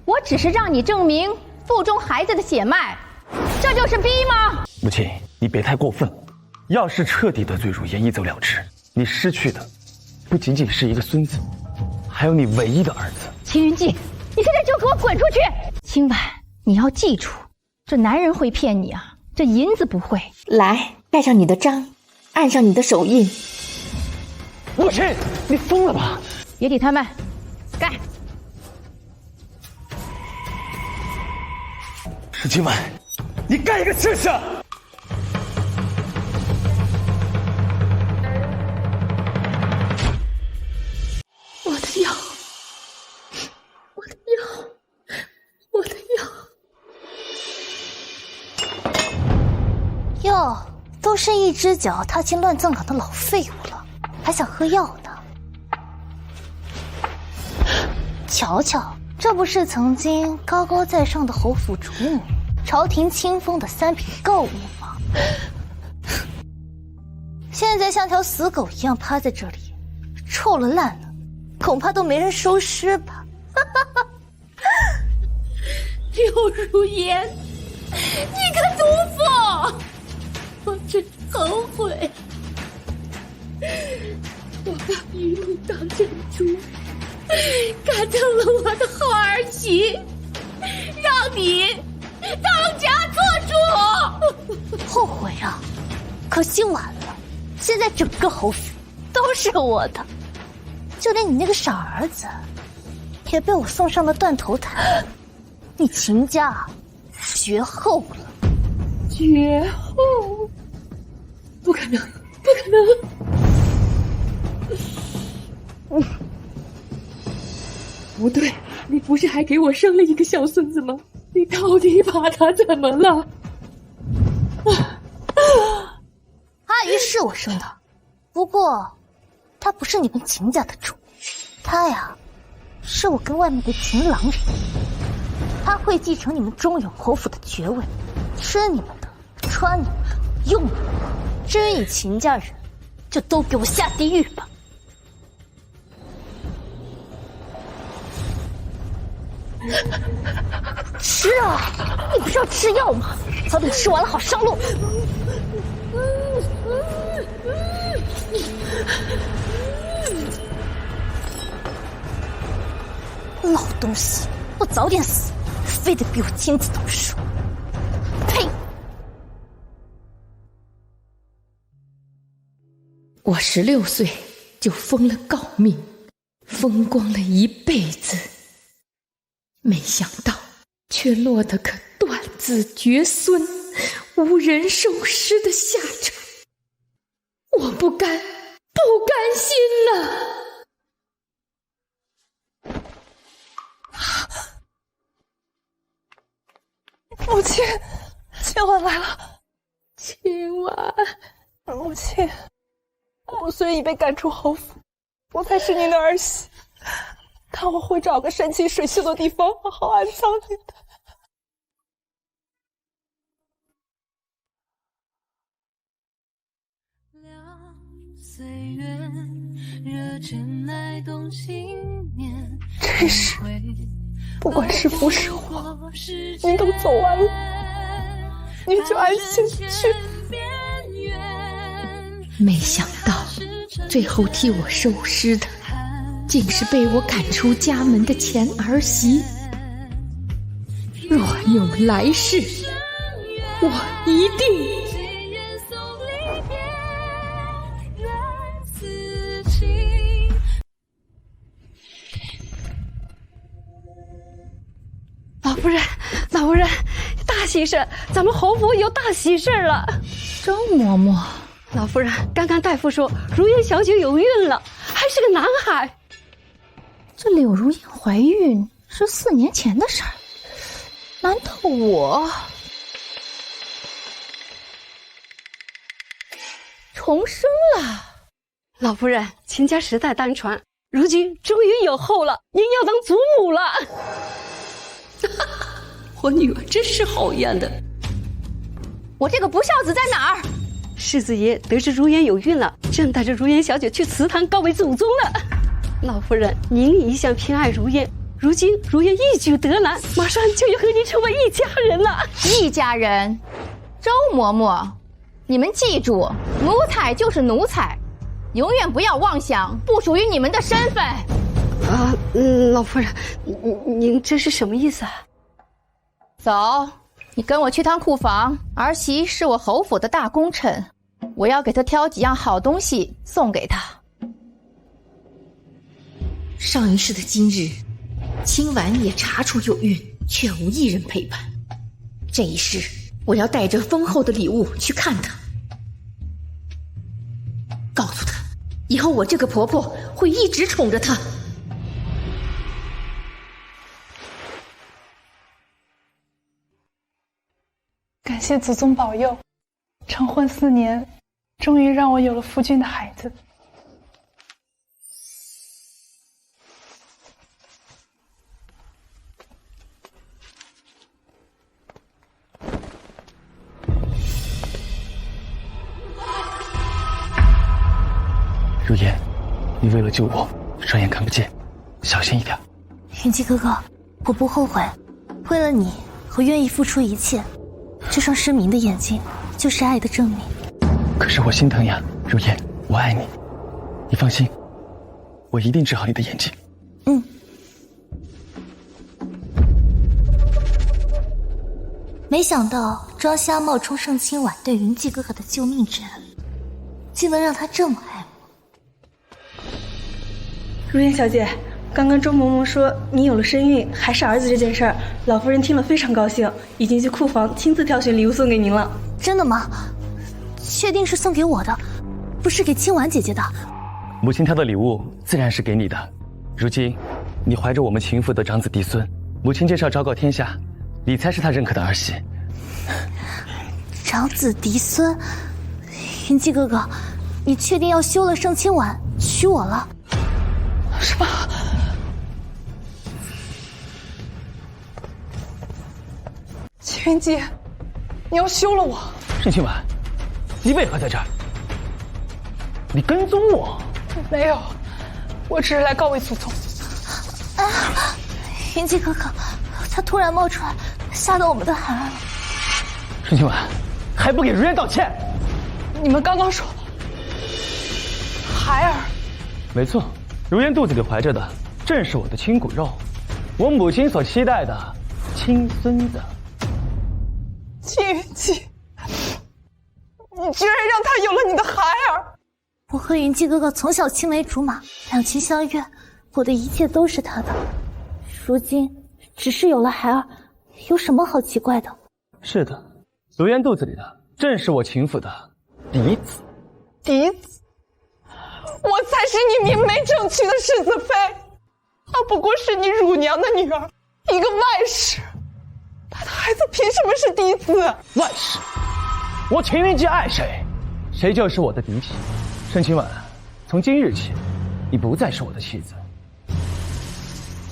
我只是让你证明腹中孩子的血脉，这就是逼吗？母亲，你别太过分了。要是彻底得罪如烟，一走了之，你失去的不仅仅是一个孙子，还有你唯一的儿子。秦云记，你现在就给我滚出去！今晚你要记住，这男人会骗你啊，这银子不会。来，盖上你的章，按上你的手印。母亲，你疯了吧？别理他们，盖。是今晚，你盖一个试试。我的药，我的药，我的药。哟，都伸一只脚踏进乱葬岗的老废物了，还想喝药呢？瞧瞧，这不是曾经高高在上的侯府主女，朝廷亲封的3品诰命吗？现在像条死狗一样趴在这里，臭了烂了，恐怕都没人收尸吧。柳如烟，你个毒妇！我真后悔，我把玉露当珍珠，感动了我的好儿媳，让你当家做主。后悔啊！可惜晚了，现在整个侯府都是我的，就连你那个傻儿子，也被我送上了断头台。你秦家绝后了。绝后？不可能，不可能！不对，你不是还给我生了一个小孙子吗？你到底把他怎么了？阿姨是我生的，不过她不是你们秦家的主，她呀，是我跟外面的秦郎人。她会继承你们中永侯府的爵位，吃你们的，穿你们的，用你们的。至于你秦家人，就都给我下地狱吧！吃啊！你不是要吃药吗？早点吃完了好上路。老东西，我早点死，非得逼我亲自动手。呸！我16岁就封了诰命，风光了一辈子，没想到却落得个断子绝孙、无人收尸的下场。我不甘心呐！母亲，秦婉来了。秦婉，母亲，我虽已被赶出侯府，我才是您的儿媳，但我会找个山清水秀的地方好好安葬您的。真是，不管是福是祸，您都走完了，您就安心去。没想到，最后替我收尸的，竟是被我赶出家门的前儿媳。若有来世，我一定。老夫人，大喜事！咱们侯府有大喜事了。周嬷嬷，老夫人，刚刚大夫说如烟小姐有孕了，还是个男孩。这柳如烟怀孕是4年前的事儿，难道我重生了？老夫人，秦家时代单传，如今终于有后了，您要当祖母了。我女儿真是好样的！我这个不孝子在哪儿？世子爷得知如烟有孕了，正带着如烟小姐去祠堂告慰祖宗呢。老夫人，您一向偏爱如烟，如今如愿一举得男，马上就要和你成为一家人了。一家人，周嬷嬷，你们记住，奴才就是奴才，永远不要妄想不属于你们的身份。老夫人，您这是什么意思啊？走，你跟我去趟库房，儿媳是我侯府的大功臣，我要给她挑几样好东西送给她。上一世的今日，清婉也查出有孕，却无一人陪伴。这一世，我要带着丰厚的礼物去看她，告诉她，以后我这个婆婆会一直宠着她。感谢祖宗保佑，成婚4年，终于让我有了夫君的孩子。如烟，你为了救我，双眼看不见，小心一点。云姬哥哥，我不后悔，为了你，我愿意付出一切。这双失明的眼睛，就是爱的证明。可是我心疼呀，如烟，我爱你，你放心，我一定治好你的眼睛。嗯。没想到庄瞎冒充盛清婉对云姬哥哥的救命之恩，竟能让他这么爱我。如烟小姐，刚刚周嬷嬷说你有了身孕，还是儿子这件事儿，老夫人听了非常高兴，已经去库房亲自挑选礼物送给您了。真的吗？确定是送给我的，不是给清婉姐姐的？母亲挑的礼物自然是给你的。如今你怀着我们秦府的长子嫡孙，母亲就是要昭告天下，你才是她认可的儿媳。长子嫡孙，云姬哥哥，你确定要休了盛清婉，娶我了？什么？秦云姬，你要休了我？盛清婉，你为何在这儿？你跟踪我？没有，我只是来告慰祖宗。云姬哥哥，他突然冒出来，吓到我们的孩儿了。盛清婉，还不给如烟道歉？你们刚刚说孩儿？没错，如烟肚子里怀着的正是我的亲骨肉，我母亲所期待的亲孙子。秦云姬，你居然让他有了你的孩儿！我和云姬哥哥从小青梅竹马，两情相悦，我的一切都是他的。如今只是有了孩儿，有什么好奇怪的？是的，如烟肚子里的正是我秦府的嫡子。嫡子？我才是你明媒正娶的世子妃，她不过是你乳娘的女儿，一个外室。他的孩子凭什么是嫡子？外室，我秦云姬爱谁，谁就是我的嫡妻。盛清婉，从今日起，你不再是我的妻子。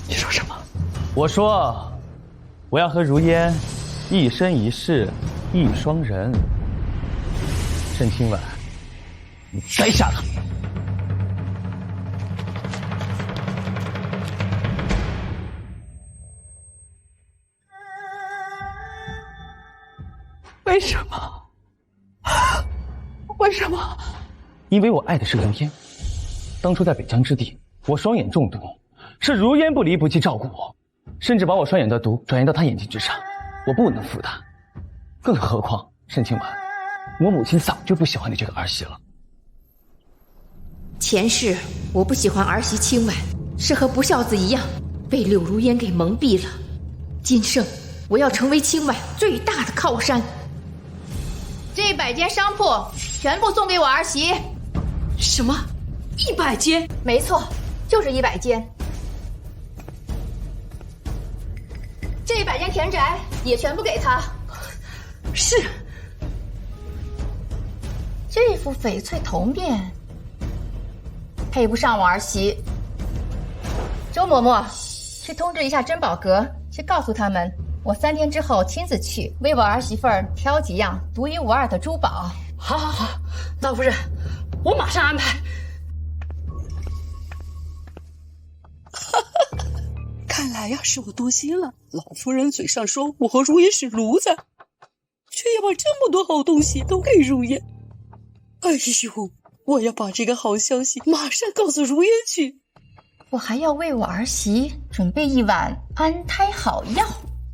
你说什么？我说，我要和如烟一生一世一双人。盛清婉，你摘下他。为什么？为什么？因为我爱的是如烟。当初在北疆之地，我双眼中毒，是如烟不离不弃照顾我，甚至把我双眼的毒转移到她眼睛之上，我不能负她。更何况盛清婉，我母亲早就不喜欢你这个儿媳了。前世我不喜欢儿媳清婉，是和不孝子一样，被柳如烟给蒙蔽了。今生我要成为清婉最大的靠山。这100间商铺全部送给我儿媳。什么？100间？没错，就是100间。这100间田宅也全部给她。是。这副翡翠头面配不上我儿媳。周嬷嬷，去通知一下珍宝阁，去告诉他们，我3天之后亲自去为我儿媳妇儿挑几样独一无二的珠宝。好，好，好，老夫人，我马上安排。看来来呀，是我多心了。老夫人嘴上说我和如烟是奴才，却要把这么多好东西都给如烟。哎呦，我要把这个好消息马上告诉如烟去。我还要为我儿媳准备一碗安胎好药。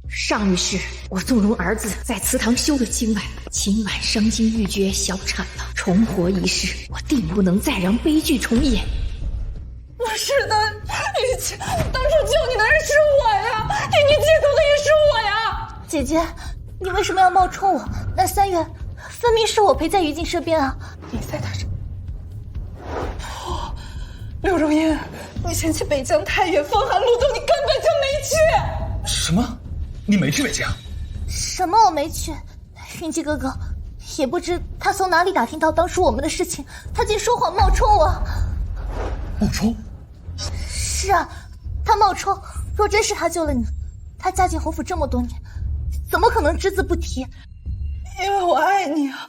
上一世我纵容儿子在祠堂休了今晚，今晚伤筋欲绝，小产了，重活一世，我定不能再让悲剧重演。不是的，雨晴，当初救你的人是我呀，替你解毒的也是我呀。姐姐，你为什么要冒充我？那3月分明是我陪在于静身边啊！你在他身。柳如烟，你前去北疆太原、风寒路洞，你根本就没去。什么？你没去北疆？什么我没去？云姬哥哥，也不知他从哪里打听到当初我们的事情，他竟说谎冒充我。冒充？是啊，他冒充。若真是他救了你，他嫁进侯府这么多年，怎么可能只字不提？因为我爱你啊，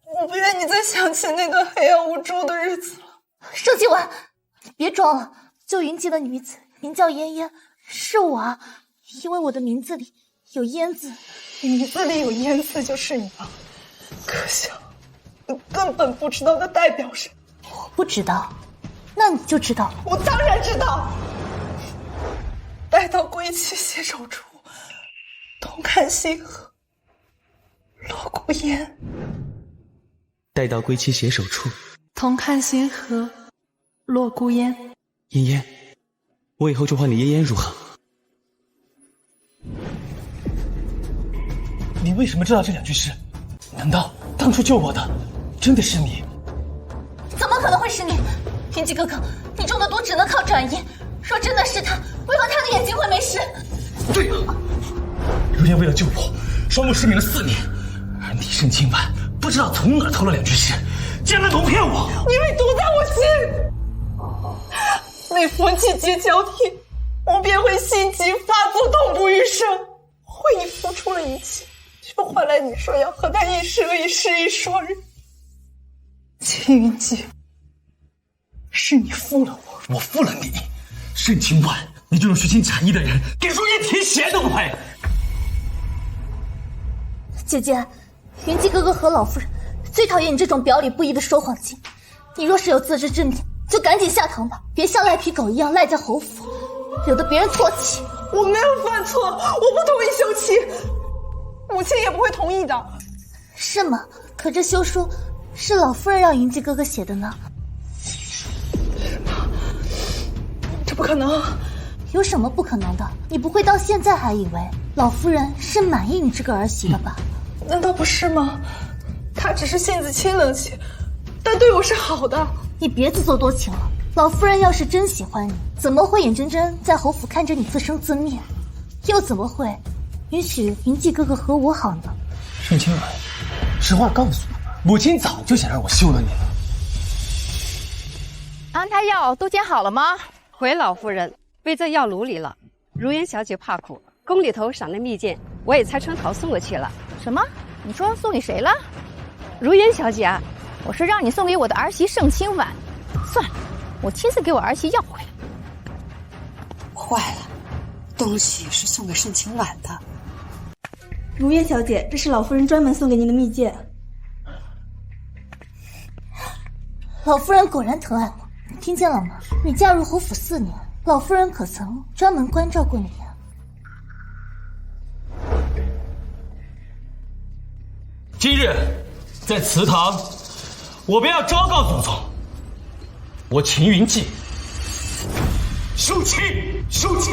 我不愿你再想起那段黑暗无助的日子了。盛清婉，别装了，救云姬的女子名叫嫣嫣，是我啊，因为我的名字里有嫣字。名字里有嫣字就是你了，可笑，你根本不知道它代表什么。我不知道，那你就知道。我当然知道。待到归期携手处，同看星河，落孤烟。待到归期携手处，同看星河，落孤烟。嫣嫣，我以后就唤你嫣嫣如何？你为什么知道这2句诗？难道当初救我的真的是你？怎么可能会是你？云姬哥哥，你中的毒只能靠转移，若真的是他，为何他的眼睛会没事？对啊，如烟为了救我，双目失明了4年，而你盛清婉不知道从哪偷了2句诗，竟然蒙骗我！因为毒在我心，每逢季节交替，我便会心急发作，痛不欲生。为你付出了一切，却换来你说要和他一生一世一说日。秦云姬，是你负了我，我负了你。盛清婉，你这种虚情假意的人，给如烟提鞋都不配。姐姐，云姬哥哥和老夫人最讨厌你这种表里不一的说谎精。你若是有自知之明，就赶紧下堂吧，别像赖皮狗一样赖在侯府，惹得别人唾弃。我没有犯错，我不同意休妻，母亲也不会同意的。是吗？可这休书是老夫人让云姬哥哥写的呢。这不可能。有什么不可能的？你不会到现在还以为老夫人是满意你这个儿媳的吧？难道不是吗？她只是性子清冷些，但对我是好的。你别自作多情了。老夫人要是真喜欢你，怎么会眼睁睁在侯府看着你自生自灭？又怎么会允许云姬哥哥和我好呢？盛清婉，实话告诉我，母亲早就想让我休了你了。安胎药都煎好了吗？回老夫人，备在药炉里了。如烟小姐怕苦，宫里头赏了蜜饯，我也猜春桃送过去了。什么？你说送给谁了？如烟小姐啊，我是让你送给我的儿媳盛清婉。算了，我亲自给我儿媳要回来。坏了，东西是送给盛清婉的。如烟小姐，这是老夫人专门送给您的蜜饯。老夫人果然疼爱我，你听见了吗？你嫁入侯府4年，老夫人可曾专门关照过你啊？今日在祠堂，我便要昭告祖宗，我秦云姬休妻，休妻。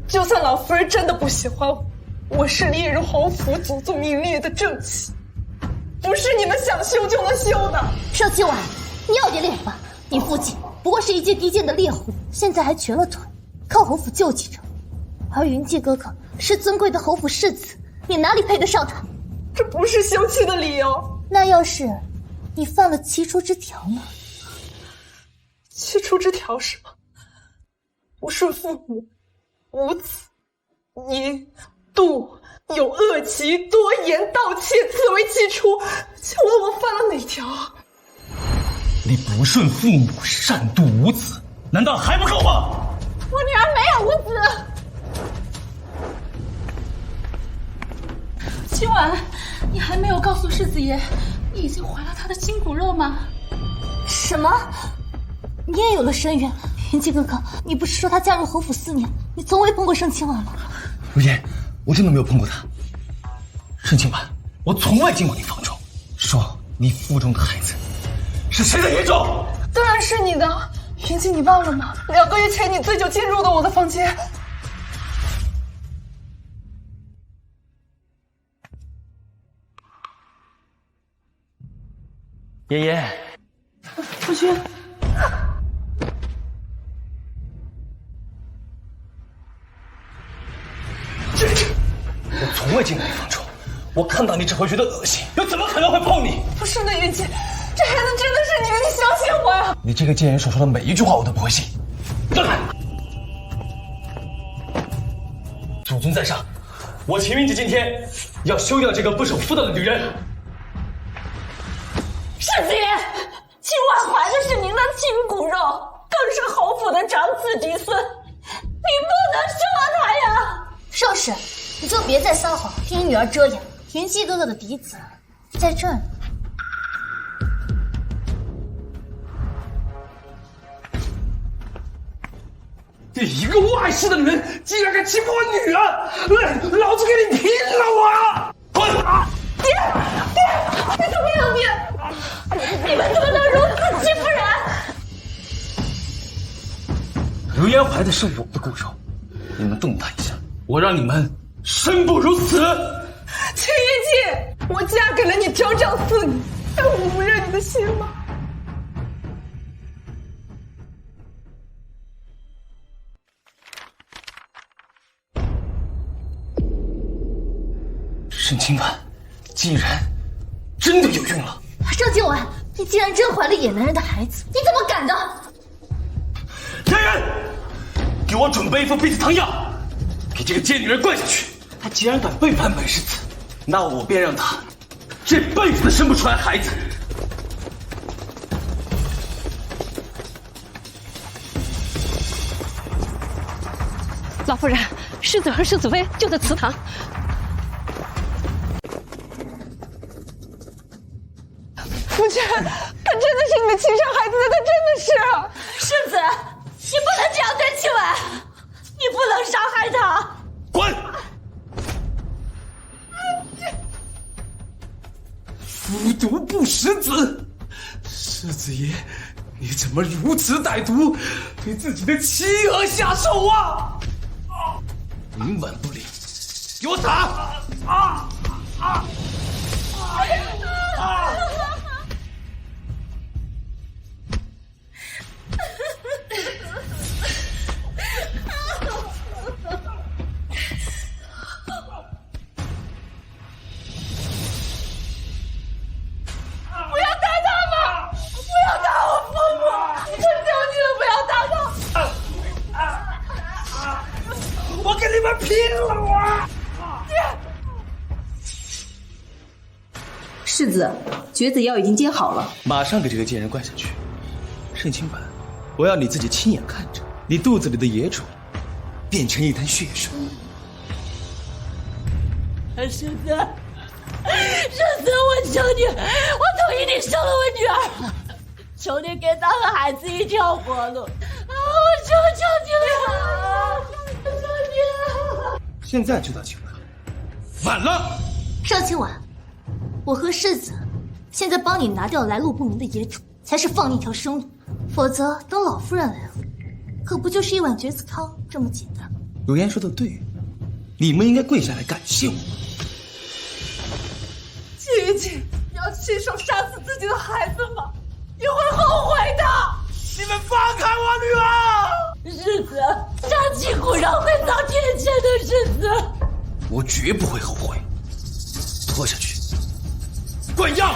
就算老夫人真的不喜欢我，我是列入侯府祖宗名列的正妻，不是你们想休就能休的。盛清婉，你要点脸吧！你父亲不过是一介低贱的猎户，现在还瘸了腿，靠侯府救济着。而云姬哥哥是尊贵的侯府世子，你哪里配得上他？这不是休妻的理由。那要是你犯了七出之条呢？七出之条是吗？不顺父母，无子，淫妒，有恶疾，多言盗窃，此为七出。请问我犯了哪条？你不顺父母，善妒无子，难道还不够吗？我女儿没有无子。今晚你还没有告诉世子爷，你已经怀了他的亲骨肉吗？什么？你也有了身孕？云姬哥哥，你不是说她嫁入侯府4年，你从未碰过盛清婉吗？如烟，我真的没有碰过她。盛清婉，我从未进过你房中。说你腹中的孩子是谁的野种？当然是你的。云姬，你忘了吗？2个月前你醉酒进入的我的房间。爷爷，夫君，我从未进过你房中，我看到你只会觉得恶心，又怎么可能会碰你？不是的，云姬，这孩子真的是你的，你相信我呀！你这个贱人所说的每一句话我都不会信。让开！祖宗在上，我秦云姐今天要休掉这个不守妇道的女人。世子爷，今晚怀的是您的亲骨肉，更是侯府的长子嫡孙，你不能说他呀！少使，你就别再撒谎，替你女儿遮掩。云姬哥哥的嫡子在这儿呢。你一个外室的女人，竟然敢欺负我女儿！老子跟你拼了！我滚！爹，你怎么样，爹？你们怎么能如此欺负人？如烟怀的是我的骨肉，你们动她一下，我让你们生不如死！秦云姬，我嫁给了你整整4年，还捂不热你的心吗？盛清婉，既然真的有孕了。盛清婉，你竟然真怀了野男人的孩子，你怎么敢的？来人，给我准备一副避子汤药，给这个贱女人灌下去。她既然敢背叛本世子，那我便让她这辈子都生不出来孩子。老夫人，世子和世子妃就在祠堂。夫君，他真的是你的亲生孩子，他真的是。世子，你不能这样对清婉，你不能伤害他。滚！服毒不食子，世子爷，你怎么如此歹毒，对自己的妻儿下手啊！冥顽不灵，给我打！我跟你们拼了！我！世子，绝子药已经煎好了，马上给这个贱人灌下去。盛清婉，我要你自己亲眼看着你肚子里的野种变成一滩血水。世子，我求你，我同意你生了我女儿，求你给咱们孩子一条活路，我求你了，求你了！现在知道情况，晚了。盛清婉，我和世子现在帮你拿掉来路不明的野种，才是放你一条生路。否则等老夫人来了，可不就是一碗绝子汤这么简单吗？如烟说的对，你们应该跪下来感谢我。秦云姬，你要亲手杀死自己的孩子吗？你会后悔的！你们放开我女儿！世子，杀亲骨肉会遭天谴的，世子。我绝不会后悔。拖下去，灌药！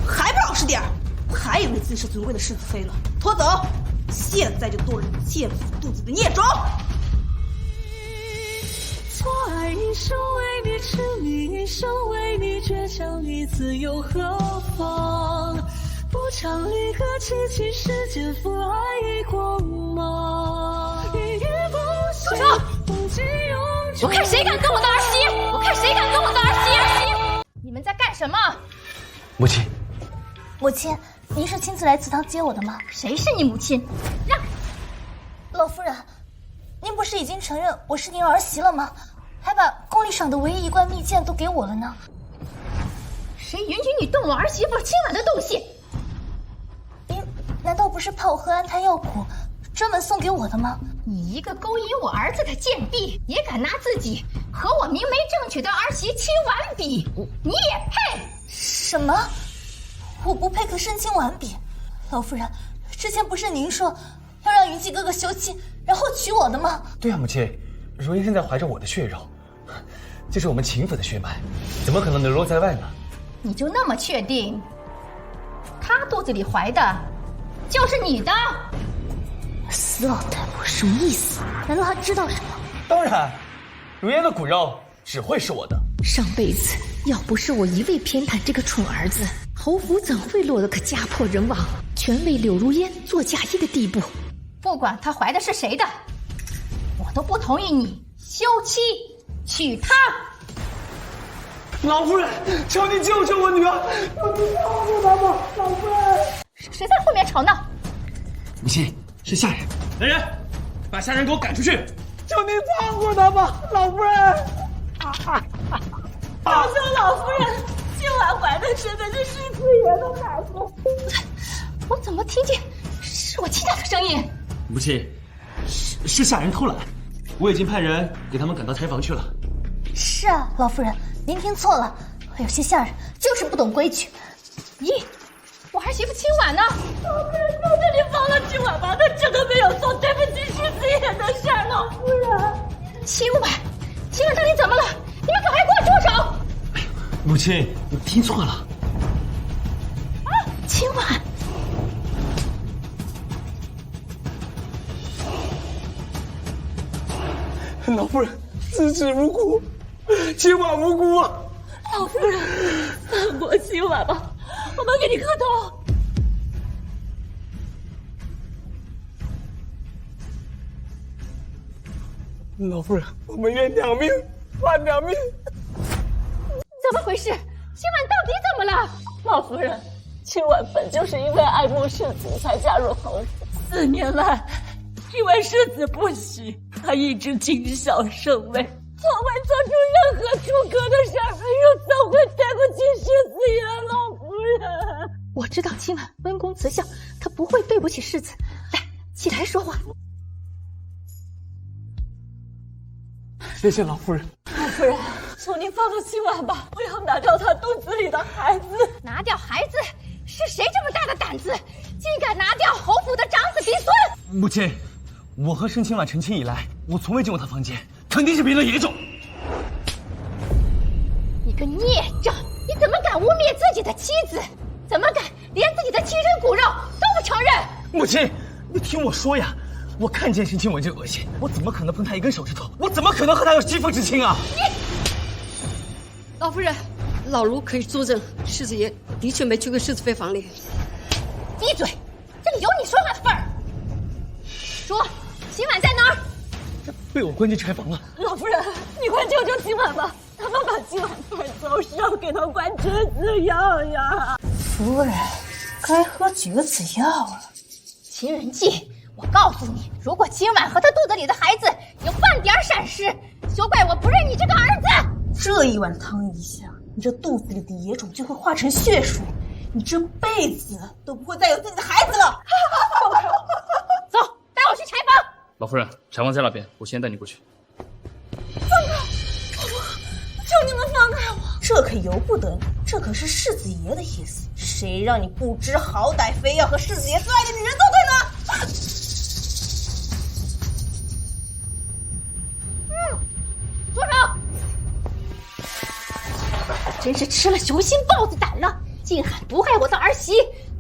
还不老实点儿！还以为自己是尊贵的世子妃了，拖走！现在就剁了你贱妇肚子的孽种！错爱一生为你痴迷，一生为你倔强，你自由何方？不不常离合，七七世间父爱一光芒。住手！我看谁敢动我的儿媳！我看谁敢动我的儿媳！你们在干什么？母亲，母亲，您是亲自来祠堂接我的吗？谁是你母亲？让老夫人，您不是已经承认我是您儿媳了吗？还把宫里赏的唯一一贯蜜饯都给我了呢。谁允许你动我儿媳妇今晚的东西？您难道不是怕我喝安胎药苦，专门送给我的吗？你一个勾引我儿子的贱婢，也敢拿自己和我明媒正娶的儿媳亲婉比？你也配？什么？我不配和申亲婉比？老夫人，之前不是您说要让云姬哥哥休妻，然后娶我的吗？对啊，母亲，如烟现在怀着我的血肉，这是我们秦府的血脉，怎么可能流落在外呢？你就那么确定，他肚子里怀的就是你的？死老太婆什么意思？难道他知道什么？当然，如烟的骨肉只会是我的。上辈子要不是我一味偏袒这个蠢儿子，侯府怎会落得个家破人亡、全为柳如烟做嫁衣的地步？不管她怀的是谁的，我都不同意你休妻娶她。老夫人，求你救救我女儿！求你放过她吧，老夫人！谁在后面吵闹？母亲，是下人。来人，把下人给我赶出去！求您放过她吧，老夫人！求求老夫人，今晚怀的是的是世子爷的孩子。我怎么听见是我妻家的声音？母亲，是下人偷懒，我已经派人给他们赶到柴房去了。是啊，老夫人，您听错了，有些下人就是不懂规矩。咦，我儿媳妇亲婉呢？老夫人，求求你放了今晚吧，她真的没有做对不起世子爷的事儿，老夫人。亲婉，亲婉到底怎么了？你们赶快给我住手！母亲，你听错了。啊，亲婉。老夫人，自知无辜，今晚无辜啊！老夫人，放过今晚吧，我们给你磕头。老夫人，我们愿两命换两命。怎么回事？今晚到底怎么了？老夫人，今晚本就是因为爱慕世子才加入侯府，4年来，因为世子不许，他一直谨小慎微，从未做出任何出格的事儿，又怎会对不起世子爷？老夫人，我知道今晚温公慈孝，他不会对不起世子。来，起来说话。谢谢老夫人。老夫人，求您放了今晚吧，不要拿掉他肚子里的孩子。拿掉孩子？是谁这么大的胆子，竟敢拿掉侯府的长子嫡孙？母亲，我和申清婉成亲以来，我从未进过他房间，肯定是别的野种。你个孽障！你怎么敢污蔑自己的妻子？怎么敢连自己的亲生骨肉都不承认？母亲，你听我说呀！我看见申清婉就恶心，我怎么可能碰他一根手指头？我怎么可能和他有肌肤之亲啊？老夫人，老卢可以作证，世子爷的确没去过世子妃房里。闭嘴！这里有你说话的份儿。说，今晚在哪儿？被我关进柴房了。老夫人，你快救救今晚吧！他们把今晚带走是要给他灌绝子药呀！夫人，该喝绝子药了。秦仁济，我告诉你，如果今晚和他肚子里的孩子有半点闪失，休怪我不认你这个儿子。这一碗汤一下，你这肚子里的野种就会化成血水，你这辈子都不会再有自己的孩子了。走，带我去柴房。老夫人，柴房在那边，我先带你过去。放开！求你们放开我！这可由不得你，这可是世子爷的意思。谁让你不知好歹，非要和世子爷最爱的女人作对呢？住手！真是吃了雄心豹子胆了，竟敢毒害我的儿媳，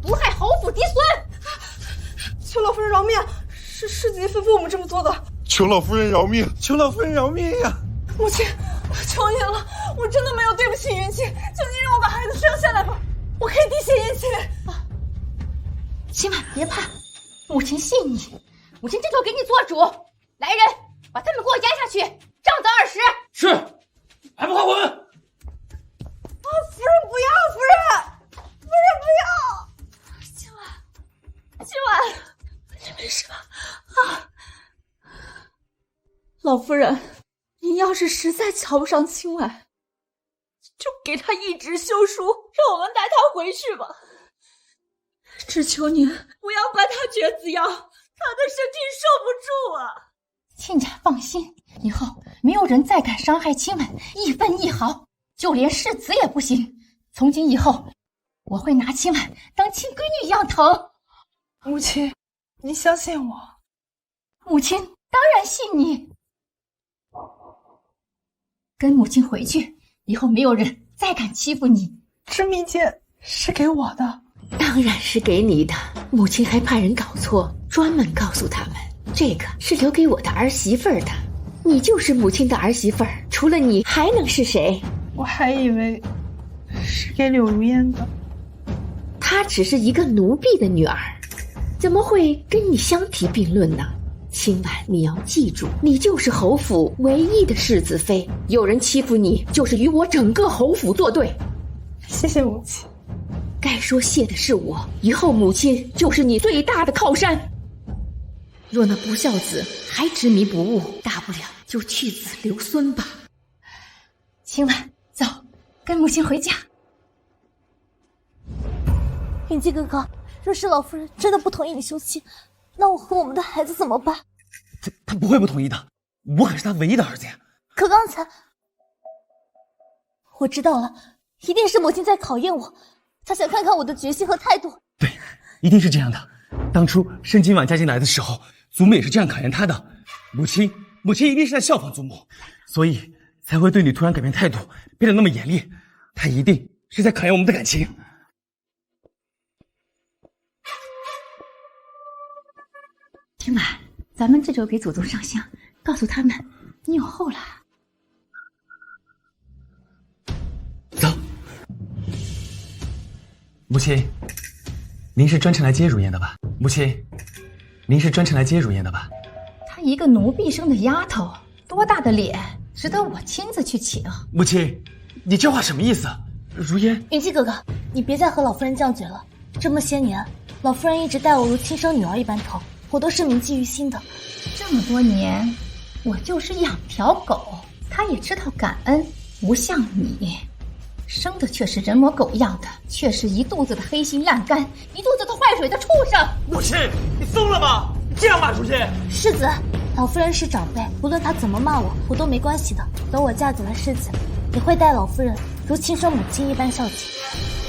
毒害侯府嫡孙！求老夫人饶命！是世子爷吩咐我们这么做的。求老夫人饶命！求老夫人饶命呀！母亲，求您了，我真的没有对不起云姬，求您让我把孩子生下来吧，我可以滴血验亲。亲们别怕，母亲信你，母亲这就给你做主。来人，把他们给我押下去，杖责20。是，还不快滚！夫人不要，夫人不要！今晚，你没事吧？啊，老夫人，您要是实在瞧不上青婉，就给她一纸休书，让我们带她回去吧。只求您不要管她绝子药，她的身体受不住啊！亲家放心，以后没有人再敢伤害亲们一分一毫，就连世子也不行。从今以后，我会拿亲们当亲闺女一样疼。母亲，您相信我。母亲当然信你。跟母亲回去，以后没有人再敢欺负你。这密件是给我的。当然是给你的，母亲还怕人搞错，专门告诉他们，这个是留给我的儿媳妇儿的。你就是母亲的儿媳妇儿，除了你还能是谁？我还以为是给柳如烟的。她只是一个奴婢的女儿，怎么会跟你相提并论呢？今晚你要记住，你就是侯府唯一的世子妃，有人欺负你，就是与我整个侯府作对。谢谢母亲。该说谢的是我，以后母亲就是你最大的靠山。若那不孝子还执迷不悟，大不了就去子留孙吧。亲婉，走，跟母亲回家。云姬哥哥，若是老夫人真的不同意你休妻，那我和我们的孩子怎么办？他不会不同意的，我可是他唯一的儿子呀。可刚才我知道了，一定是母亲在考验我，她想看看我的决心和态度。对，一定是这样的。当初申今晚嫁进来的时候，祖母也是这样考验她的。母亲一定是在效仿祖母，所以才会对你突然改变态度，变得那么严厉。她一定是在考验我们的感情。今晚咱们这就给祖宗上香，告诉他们你有后了。走。母亲，您是专程来接如烟的吧？母亲，您是专程来接如烟的吧？她一个奴婢生的丫头，多大的脸，值得我亲自去请？母亲，你这话什么意思？如烟，云姬哥哥，你别再和老夫人犟嘴了。这么些年，老夫人一直待我如亲生女儿一般疼，我都是铭记于心的。这么多年，我就是养条狗，她也知道感恩，不像你。生的却是人模狗样的，却是一肚子的黑心烂肝，一肚子的坏水的畜生。母亲，你疯了吗？你这样骂如烟？世子，老夫人是长辈，不论她怎么骂我，我都没关系的。等我嫁给了世子，也会待老夫人如亲生母亲一般孝敬。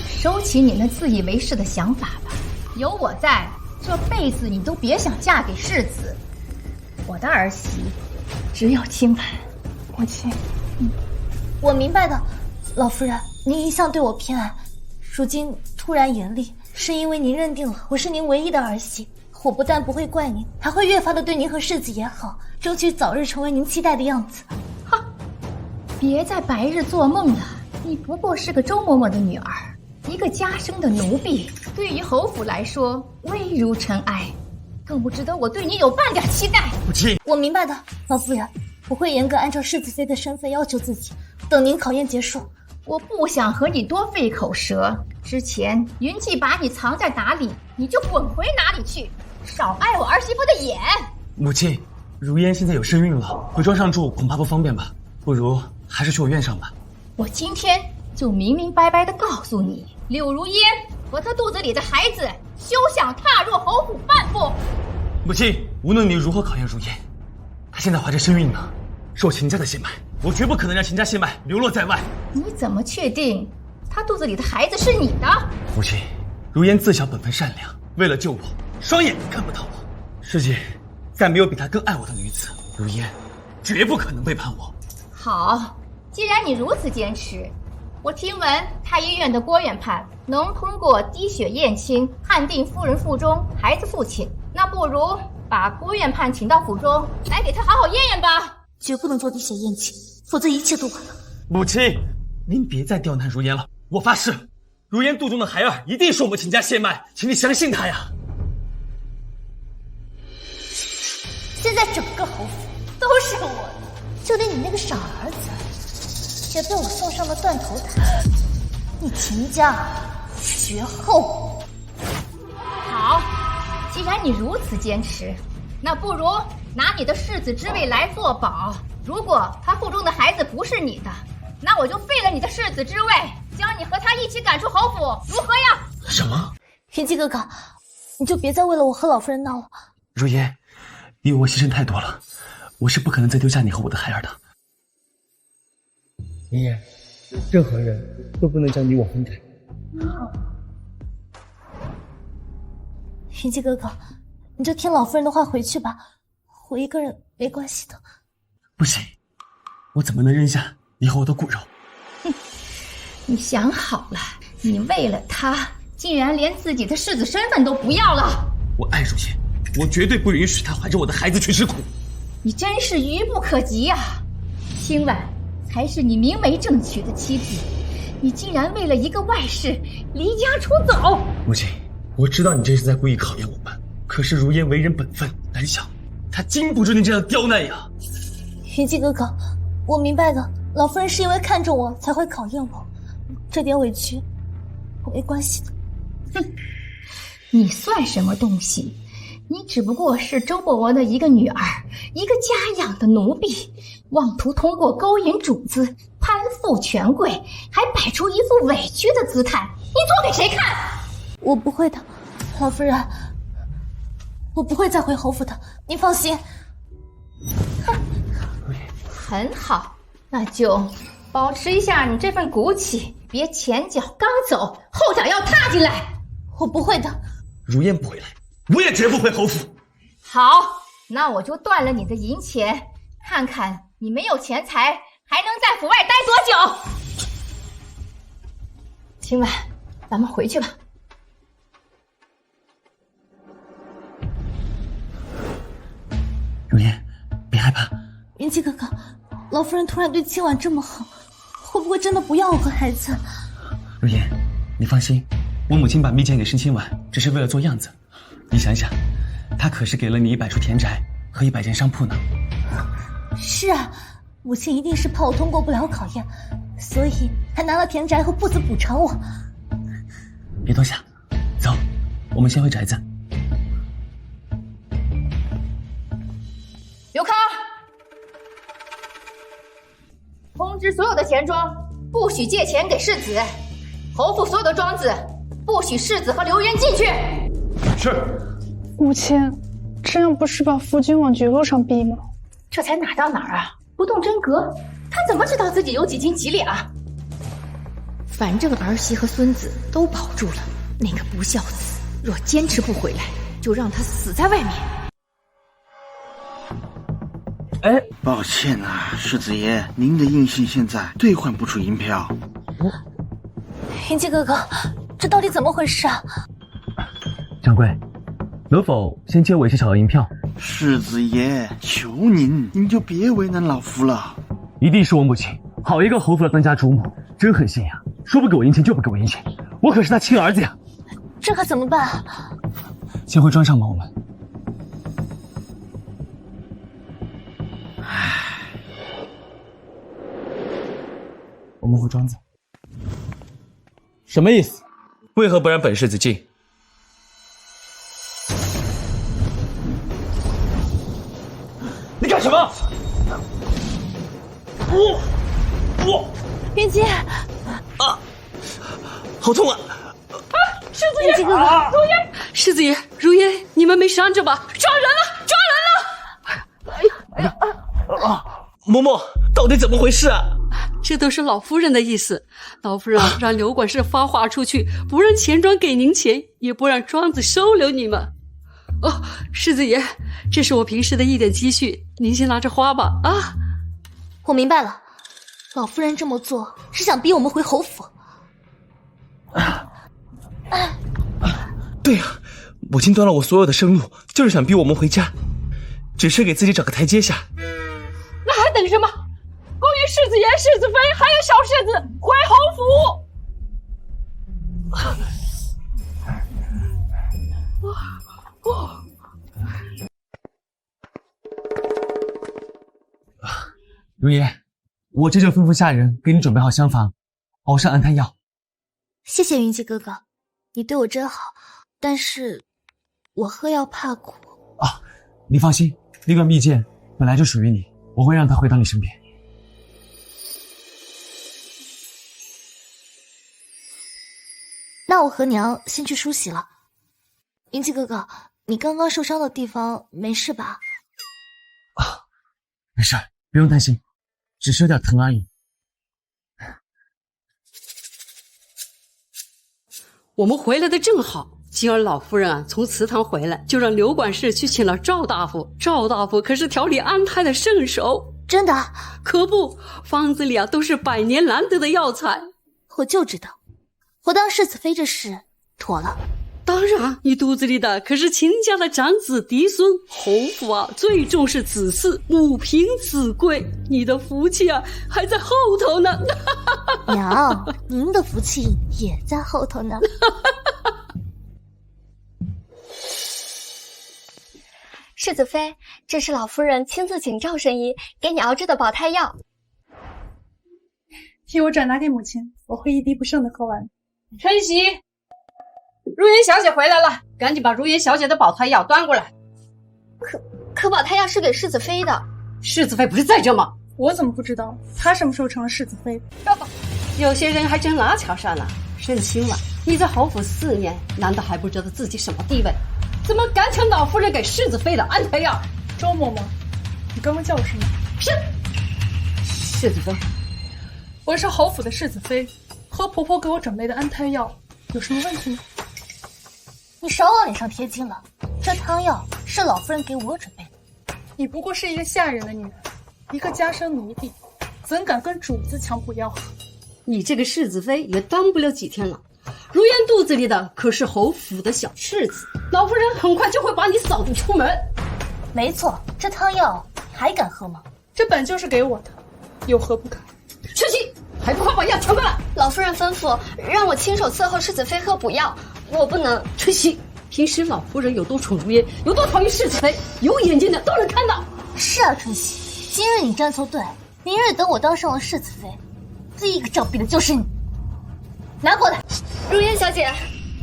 收起你那自以为是的想法吧，有我在，这辈子你都别想嫁给世子。我的儿媳只有清婉。母亲，我明白的。老夫人，您一向对我偏爱，如今突然严厉，是因为您认定了我是您唯一的儿媳。我不但不会怪您，还会越发的对您和世子也好，争取早日成为您期待的样子。哈，别再白日做梦了，你不过是个周嬷嬷的女儿，一个家生的奴婢，对于侯府来说微如尘埃，更不值得我对你有半点期待。母亲，我明白的，老夫人，我会严格按照世子妃的身份要求自己。等您考验结束，我不想和你多费口舌。之前云姬把你藏在哪里，你就滚回哪里去，少碍我儿媳妇的眼。母亲，如烟现在有身孕了，回庄上住恐怕不方便吧？不如还是去我院上吧。我今天就明明白白的告诉你，柳如烟和她肚子里的孩子休想踏入侯府半步。母亲，无论你如何考验如烟，她现在怀着身孕呢，是我秦家的血脉，我绝不可能让秦家血脉流落在外。你怎么确定她肚子里的孩子是你的？母亲，如烟自小本分善良，为了救我，双眼都看不到我。世界再没有比她更爱我的女子，如烟绝不可能背叛我。好，既然你如此坚持，我听闻太医院的郭院判能通过滴血验亲判定夫人腹中孩子父亲，那不如把郭院判请到府中来给他好好验验吧。绝不能做滴血验亲，否则一切都晚了。母亲，您别再刁难如烟了，我发誓，如烟肚中的孩儿一定是我们秦家血脉，请你相信她呀。在整个侯府都是我的，就连你那个傻儿子也被我送上了断头台。你秦家绝后！好，既然你如此坚持，那不如拿你的世子之位来作保。如果他腹中的孩子不是你的，那我就废了你的世子之位，将你和他一起赶出侯府，如何呀？什么？云姬哥哥，你就别再为了我和老夫人闹了。如烟，你为我牺牲太多了，我是不可能再丢下你和我的孩儿的。妍妍，任何人都不能将你我分开。云姬哥哥，你就听老夫人的话回去吧，我一个人没关系的。不行，我怎么能扔下你和我的骨肉？哼，你想好了，你为了他，竟然连自己的世子身份都不要了。我爱如烟，我绝对不允许他怀着我的孩子去吃苦。你真是愚不可及呀！清婉才是你明媒正娶的妻子，你竟然为了一个外室离家出走！母亲，我知道你这是在故意考验我们，可是如烟为人本分胆小，她经不住你这样刁难呀。云姬哥哥，我明白的，老夫人是因为看中我才会考验我，这点委屈我没关系的。哼，你算什么东西？你只不过是周伯王的一个女儿，一个家养的奴婢，妄图通过勾引主子攀附权贵，还摆出一副委屈的姿态，你做给谁看？我不会的，老夫人，我不会再回侯府的，您放心。哼，很好，那就保持一下你这份骨气，别前脚刚走，后脚要踏进来。我不会的。如烟不回来，我也绝不回侯府。好，那我就断了你的银钱，看看你没有钱财还能在府外待多久。今晚咱们回去吧。如烟，别害怕。云姬哥哥，老夫人突然对清婉这么好，会不会真的不要我和孩子？如烟，你放心，我母亲把蜜饯给申清婉，只是为了做样子。你想想，她可是给了你100处田宅和100间商铺呢。是啊，母亲一定是怕我通过不了考验，所以还拿了田宅和铺子补偿我。别多想，走，我们先回宅子。刘康，通知所有的钱庄，不许借钱给世子。侯府所有的庄子，不许世子和刘渊进去。是。母亲，这样不是把夫君往绝路上逼吗？这才哪到哪儿啊？不动真格，他怎么知道自己有几斤几两？反正儿媳和孙子都保住了，那个不孝子若坚持不回来，就让他死在外面。哎，抱歉啊，世子爷，您的印信现在兑换不出银票。云姬哥哥，这到底怎么回事啊？掌柜，能否先借我一些小额银票？世子爷，求您，您就别为难老夫了。一定是我母亲，好一个侯府的当家主母，真狠心呀！说不给我银钱就不给我银钱，我可是他亲儿子呀！这可怎么办？先回庄上吧，我们。我们回庄子。什么意思？为何不让本世子进？你干什么？云姬，好痛啊！世子爷，如烟，世子爷，如烟，你们没伤着吧？抓人了！嬷嬷，到底怎么回事啊？这都是老夫人的意思。老夫人让刘管事发话出去，不让钱庄给您钱，也不让庄子收留你们。哦，世子爷，这是我平时的一点积蓄，您先拿着花吧。啊，我明白了，老夫人这么做是想逼我们回侯府。对呀，母亲断了我所有的生路，就是想逼我们回家，只是给自己找个台阶下。那还等什么？勾引世子爷、世子妃，还有小世子回侯府。如烟，我这就吩咐下人给你准备好厢房，熬上安胎药。谢谢云姬哥哥，你对我真好，但是我喝药怕苦。啊，你放心，那段蜜饯本来就属于你，我会让它回到你身边。那我和娘先去梳洗了。云姬哥哥，你刚刚受伤的地方没事吧？没事，不用担心，只是有点疼而已。我们回来的正好，今儿老夫人从祠堂回来，就让刘管事去请了赵大夫。赵大夫可是调理安胎的圣手，真的？可不，方子里都是百年难得的药材。我就知道，我当世子妃这事妥了。当然，你肚子里的可是秦家的长子嫡孙，侯府最重视子嗣，母凭子贵，你的福气还在后头呢。娘，您的福气也在后头呢。世子妃，这是老夫人亲自请赵神医给你熬制的保胎药，替我转达给母亲，我会一滴不剩的喝完。晨曦，如烟小姐回来了，赶紧把如烟小姐的保胎药端过来。可保胎药是给世子妃的。世子妃不是在这吗？我怎么不知道？她什么时候成了世子妃？有些人还真拿巧上了。认清了，你在侯府4年，难道还不知道自己什么地位？怎么敢抢老夫人给世子妃的安胎药？周嬷嬷，你刚刚叫我什么？世子妃，我是侯府的世子妃，喝婆婆给我准备的安胎药有什么问题吗？你少往脸上贴金了，这汤药是老夫人给我准备的。你不过是一个下人的女儿，一个家生奴婢，怎敢跟主子抢补药？你这个世子妃也当不了几天了。如烟肚子里的可是侯府的小世子，老夫人很快就会把你扫地出门。没错，这汤药还敢喝吗？这本就是给我的，有何不可？晨曦，还不快把药传过来！老夫人吩咐让我亲手伺候世子妃喝补药，我不能。晨曦，平时老夫人有多宠如烟，有多讨厌世子妃，有眼睛的都能看到。是啊，春熙，今日你站错队，明日等我当上了世子妃，第一个杖毙的就是你。拿过来。如烟小姐，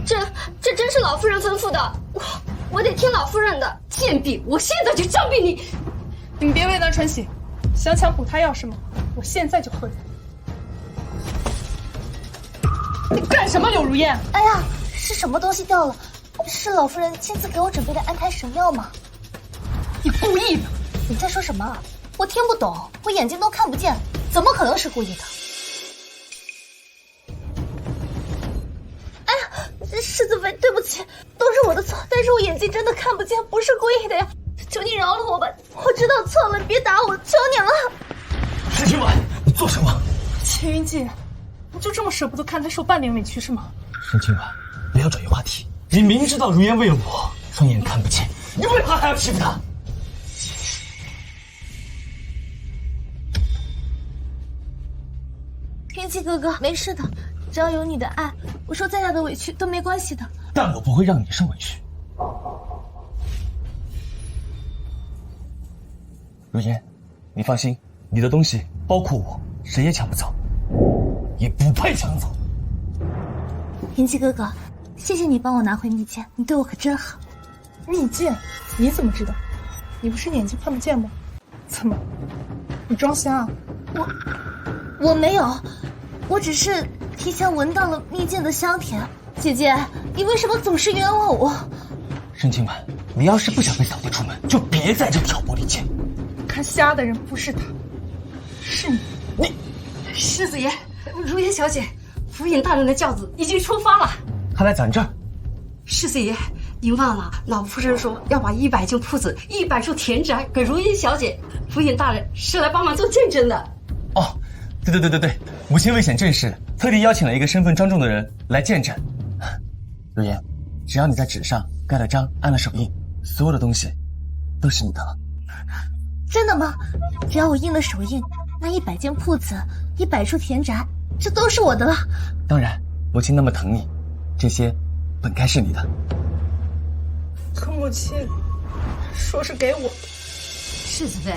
这真是老夫人吩咐的，我得听老夫人的。贱婢，我现在就杖毙你！你别为难春熙，想抢补胎药是吗？我现在就喝掉。你干什么，柳如烟？哎呀，是什么东西掉了？是老夫人亲自给我准备的安胎神药吗？你故意的！你在说什么啊？我听不懂，我眼睛都看不见，怎么可能是故意的？哎呀，世子妃，对不起，都是我的错，但是我眼睛真的看不见，不是故意的呀！求你饶了我吧，我知道错了，你别打我，求你了。沈清婉，你做什么？秦云姬，你就这么舍不得看她受半点委屈是吗？沈清婉，不要转移话题。你明知道如烟为了我双眼看不见，你为何还要欺负她？云姬哥哥，没事的，只要有你的爱，我受再大的委屈都没关系的。但我不会让你受委屈。如烟，你放心，你的东西包括我，谁也抢不走，也不配抢走。云姬哥哥，谢谢你帮我拿回蜜饯，你对我可真好。蜜饯？你怎么知道？你不是眼睛看不见吗？怎么，你装瞎啊？我没有，我只是提前闻到了蜜饯的香甜。姐姐，你为什么总是冤枉我？沈清婉，你要是不想被扫地出门，就别在这挑拨离间。看瞎的人不是他，是你。你，世子爷，如烟小姐，府尹大人的轿子已经出发了。他来咱这儿。世子爷，您忘了，老夫人说要把100间铺子、100处田宅给如烟小姐，府尹大人是来帮忙做见证的。哦，对，母亲为显正事，特地邀请了一个身份庄重的人来见证。如烟，只要你在纸上盖了章，按了手印，所有的东西都是你的了。真的吗？只要我印了手印，那100间铺子、100处田宅，这都是我的了。当然，母亲那么疼你，这些本该是你的。可母亲说是给我。世子妃，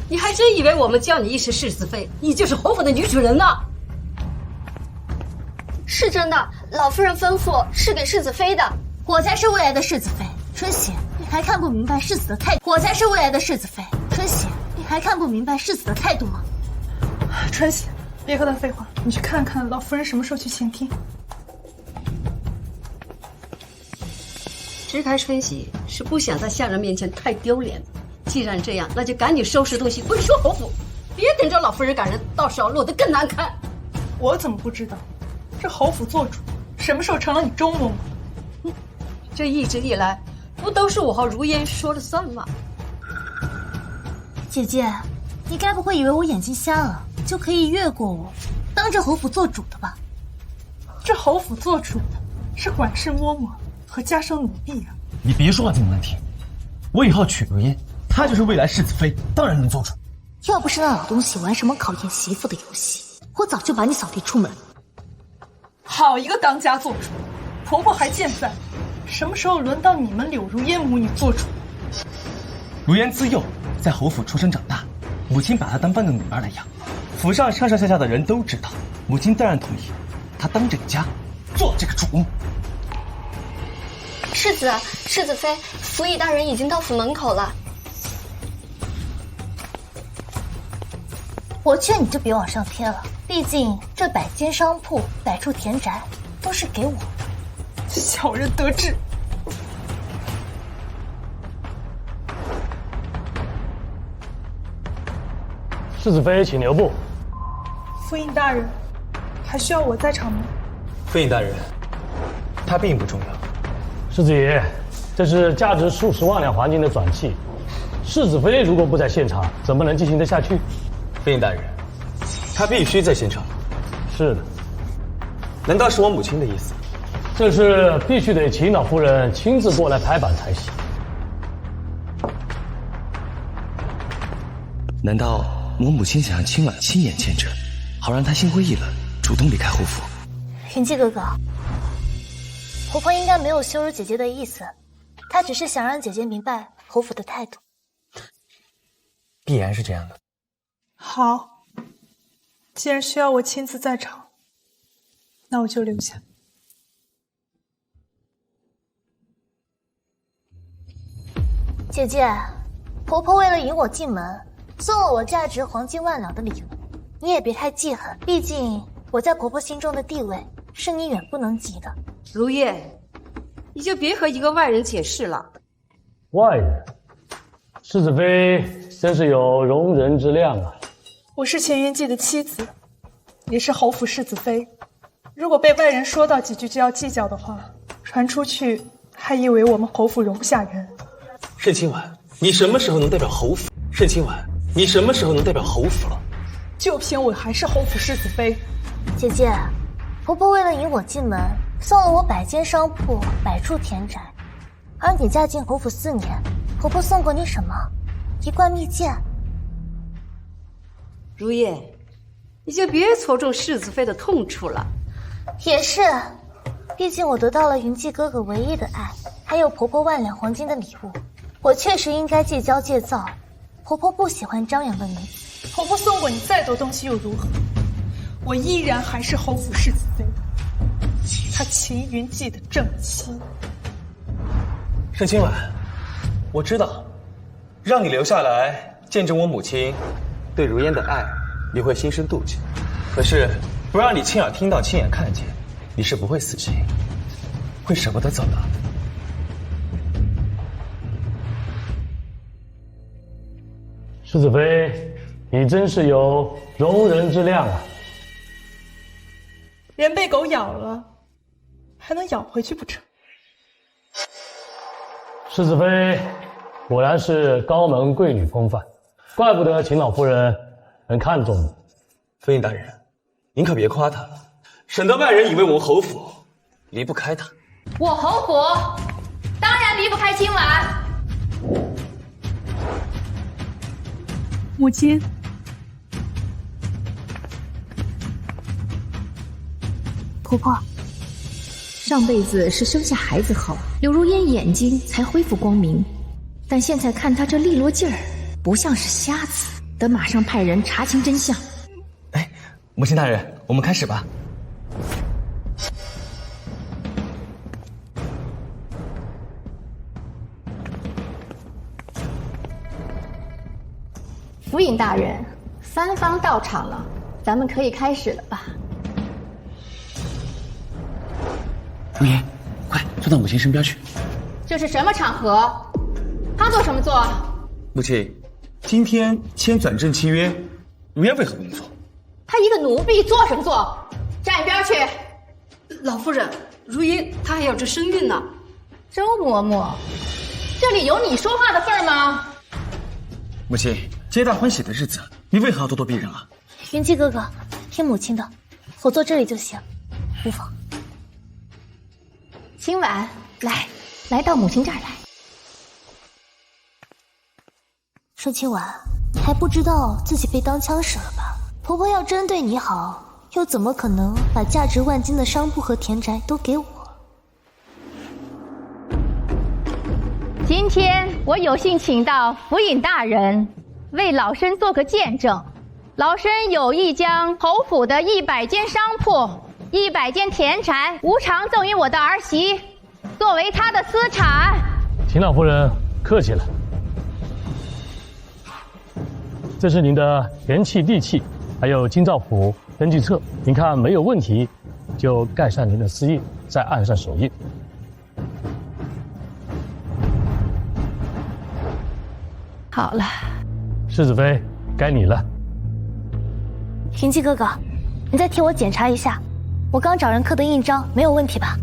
你还真以为我们叫你一声世子妃，你就是侯府的女主人呢？是真的，老夫人吩咐是给世子妃的，我才是未来的世子妃。春喜，你还看不明白世子的态度？我才是未来的世子妃。春喜，你还看不明白世子的态度吗？春喜，别和他废话，你去看看老夫人什么时候去前厅。直开春喜是不想在下人面前太丢脸。既然这样，那就赶紧收拾东西滚出侯府，别等着老夫人赶人，到时候落得更难看。我怎么不知道？这侯府做主，什么时候成了你周嬷嬷？这一直以来，不都是我和如烟说了算吗？姐姐，你该不会以为我眼睛瞎了，就可以越过我，当着侯府做主的吧？这侯府做主的是管事嬷嬷和家生奴婢啊！你别说话这么难听。我以后娶如烟，她就是未来世子妃，当然能做主。要不是那老东西玩什么考验媳妇的游戏，我早就把你扫地出门。好一个当家做主，婆婆还健在，什么时候轮到你们柳如烟母女做主？如烟自幼在侯府出生长大，母亲把她当半个女儿来养。府上上上下下的人都知道，母亲当然同意她当这个家，做这个主。世子妃，府尹大人已经到府门口了。我劝你就别往上贴了，毕竟这100间商铺、100处田宅都是给我的。小人得志。世子妃，请留步。府尹大人，还需要我在场吗？府尹大人，他并不重要。世子爷，这是价值数十万两黄金的转器，世子妃如果不在现场，怎么能进行得下去？府尹大人，他必须在现场。是的。难道是我母亲的意思？这事必须得秦老夫人亲自过来拍板才行。难道我母亲想让青婉亲眼见证，好让她心灰意冷，主动离开侯府？云姬哥哥，婆婆应该没有羞辱姐姐的意思，她只是想让姐姐明白侯府的态度。必然是这样的。好，既然需要我亲自在场，那我就留下。姐姐，婆婆为了引我进门，送了我价值黄金万两的礼物，你也别太记恨，毕竟我在婆婆心中的地位是你远不能及的。如叶，你就别和一个外人解释了。外人，世子妃真是有容人之量啊！我是钱元济的妻子，也是侯府世子妃。如果被外人说到几句就要计较的话，传出去还以为我们侯府容不下人。盛清婉，你什么时候能代表侯府？盛清婉，你什么时候能代表侯府了？就凭我还是侯府世子妃。姐姐，婆婆为了引我进门，送了我100间商铺、100处田宅。而你嫁进侯府4年，婆婆送过你什么？一罐蜜饯。如叶，你就别戳中世子妃的痛处了。也是，毕竟我得到了云姬哥哥唯一的爱，还有婆婆万两黄金的礼物。我确实应该戒骄戒躁。婆婆不喜欢张扬的女子。婆婆送过你再多东西又如何？我依然还是侯府世子妃，她秦云姬的正妻。盛清婉，我知道，让你留下来见证我母亲对如烟的爱，你会心生妒忌。可是不让你亲耳听到、亲眼看见，你是不会死心，会舍不得走的。世子妃，你真是有容人之量啊！人被狗咬了，还能咬回去不成？世子妃果然是高门贵女风范，怪不得秦老夫人很看重你。府尹大人，您可别夸她，省得外人以为我们侯府离不开她。我侯府当然离不开今晚。母亲，婆婆，上辈子是生下孩子后，柳如烟眼睛才恢复光明，但现在看她这利落劲儿，不像是瞎子。得马上派人查清真相。哎，母亲大人，我们开始吧。府尹大人，三方到场了，咱们可以开始了吧？如烟，快坐到母亲身边去。这是什么场合？他做什么做？母亲，今天签转正契约，如烟为何不能做？他一个奴婢做什么做？站一边去！老夫人，如烟她还有着身孕呢。周嬷嬷，这里有你说话的份儿吗？母亲，皆大欢喜的日子，你为何要咄咄逼人啊？云姬哥哥，听母亲的，我坐这里就行，无妨。今晚来到母亲这儿来。盛清婉，你还不知道自己被当枪使了吧？婆婆要真对你好，又怎么可能把价值万金的商铺和田宅都给我？今天我有幸请到府尹大人，为老身做个见证。老身有意将侯府的100间商铺、100间田产无偿赠与我的儿媳，作为她的私产。秦老夫人客气了。这是您的田契、地契，还有京兆府登记册，您看没有问题，就盖上您的私印，再按上手印。好了，世子妃，该你了。云姬哥哥，你再替我检查一下，我刚找人刻的印章没有问题吧？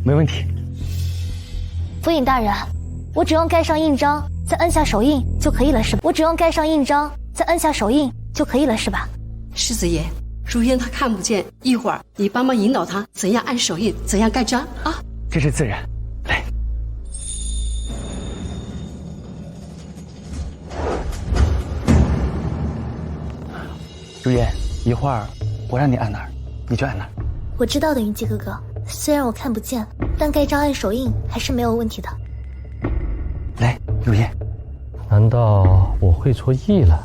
没问题。府尹大人，我只用盖上印章，再按下手印就可以了，是吧？我只用盖上印章，再按下手印就可以了，是吧？世子爷，如烟她看不见，一会儿你帮忙引导她怎样按手印，怎样盖章啊。这是自然。来，如烟，一会儿我让你按哪儿，你就按哪儿。我知道的，云姬哥哥。虽然我看不见，但盖章按手印还是没有问题的。来，如烟。难道我会错意了？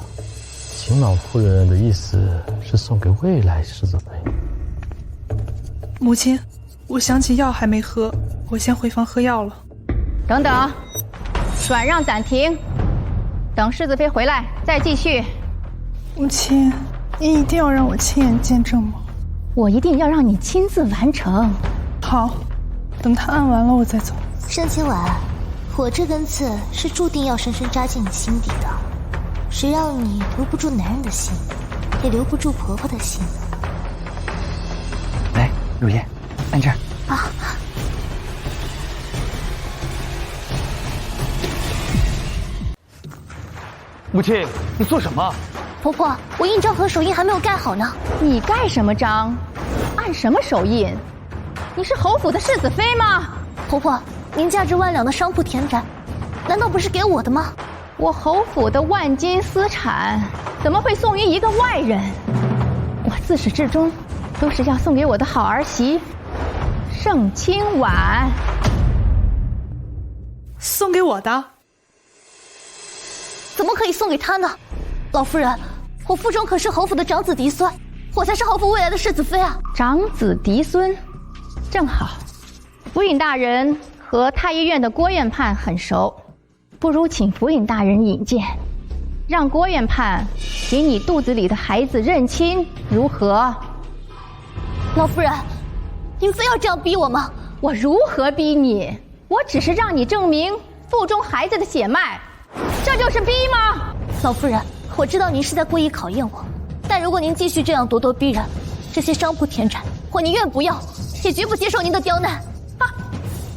秦老夫人的意思是送给未来世子妃。母亲，我想起药还没喝，我先回房喝药了。等等，转让暂停，等世子妃回来再继续。母亲，你一定要让我亲眼见证吗？我一定要让你亲自完成。好，等他按完了我再走。盛清婉，我这根刺是注定要深深扎进你心底的，谁让你留不住男人的心，也留不住婆婆的心。来，如烟，按这儿。啊！母亲，你做什么？婆婆，我印章和手印还没有盖好呢。你盖什么章？按什么手印？你是侯府的世子妃吗？婆婆，您价值万两的商铺田宅，难道不是给我的吗？我侯府的万金私产，怎么会送于一个外人？我自始至终都是要送给我的好儿媳盛清婉。送给我的？怎么可以送给她呢？老夫人，我腹中可是侯府的长子嫡孙，我才是侯府未来的世子妃啊！长子嫡孙，正好。府尹大人和太医院的郭院判很熟，不如请府尹大人引荐，让郭院判给你肚子里的孩子认亲，如何？老夫人，您非要这样逼我吗？我如何逼你？我只是让你证明腹中孩子的血脉，这就是逼吗？老夫人，我知道您是在故意考验我，但如果您继续这样咄咄逼人，这些商铺田产我宁愿不要，也绝不接受您的刁难。啊，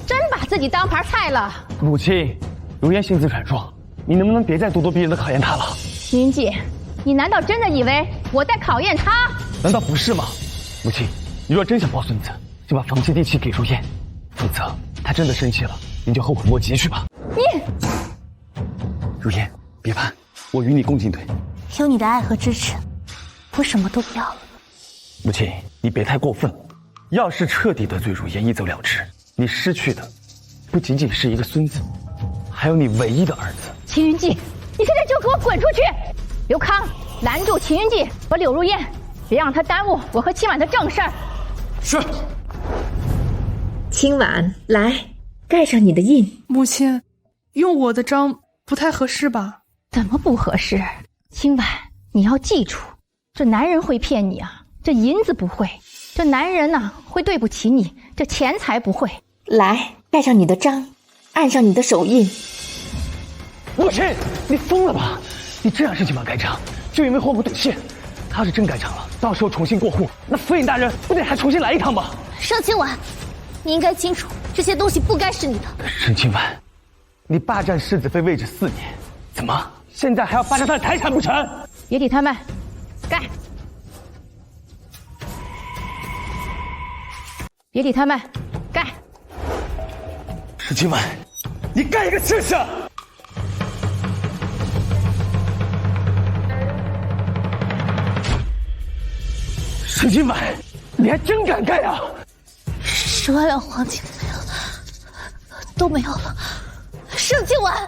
真把自己当盘菜了。母亲，如烟性子软弱，你能不能别再咄咄逼人的考验她了？云姐，你难道真的以为我在考验她？难道不是吗？母亲，你若真想抱孙子，就把房契地契给如烟，否则她真的生气了，您就和我磨急去吧。你，如烟，别怕，我与你共进退。有你的爱和支持，我什么都不要了。母亲，你别太过分，要是彻底得罪如烟，一走了之，你失去的不仅仅是一个孙子，还有你唯一的儿子。秦云记，你现在就给我滚出去！刘康，拦住秦云记和柳如烟，别让他耽误我和秦婉的正事儿。是。秦婉，来，盖上你的印。母亲，用我的章不太合适吧？怎么不合适？秦婉，你要记住，这男人会骗你啊，这银子不会；这男人呐、会对不起你，这钱财不会。来，盖上你的章，按上你的手印。母亲，你疯了吧？你这样申请满盖章，就因为皇甫笃信，他是真盖章了，到时候重新过户，那府尹大人不得还重新来一趟吗？盛清婉，你应该清楚，这些东西不该是你的。沈清婉，你霸占世子妃位置4年，怎么现在还要霸占他的财产不成？别理他们，盖！别理他们，盖！沈清婉，你盖一个试试！沈清婉，你还真敢盖啊10万两黄金没有了，都没有了。盛清婉，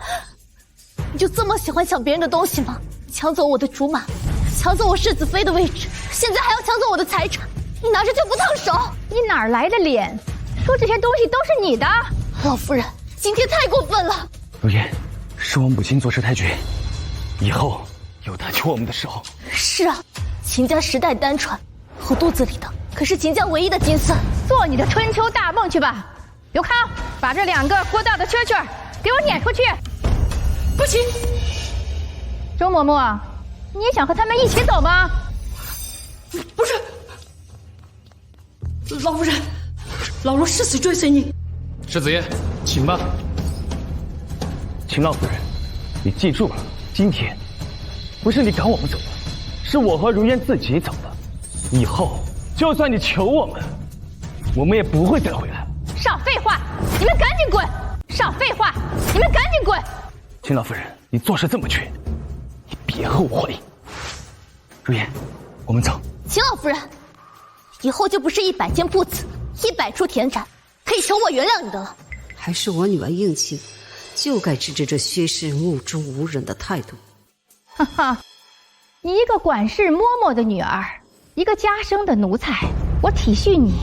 你就这么喜欢抢别人的东西吗？抢走我的竹马，抢走我世子妃的位置，现在还要抢走我的财产，你拿着就不烫手？你哪来的脸说这些东西都是你的？老夫人，今天太过分了。如烟，是我母亲做事太绝，以后有她求我们的时候。是啊，秦家10代单传，我肚子里的可是秦家唯一的金孙。做你的春秋大梦去吧。刘康，把这2个聒噪的蛐蛐给我撵出去。不行。周嬷嬷，你也想和他们一起走吗？不是，老夫人，老罗誓死追随你。世子爷，请吧。秦老夫人，你记住了，今天不是你赶我们走的，是我和如烟自己走的。以后就算你求我们也不会再回来了。少废话，你们赶紧滚！少废话，你们赶紧滚！秦老夫人，你做事这么绝，你别后悔。如烟，我们走。秦老夫人，以后就不是100间铺子，100处田宅，可以求我原谅你的了。还是我女儿硬气，就该制止这薛氏目中无人的态度。哈哈，你一个管事嬷嬷的女儿，一个家生的奴才，我体恤你，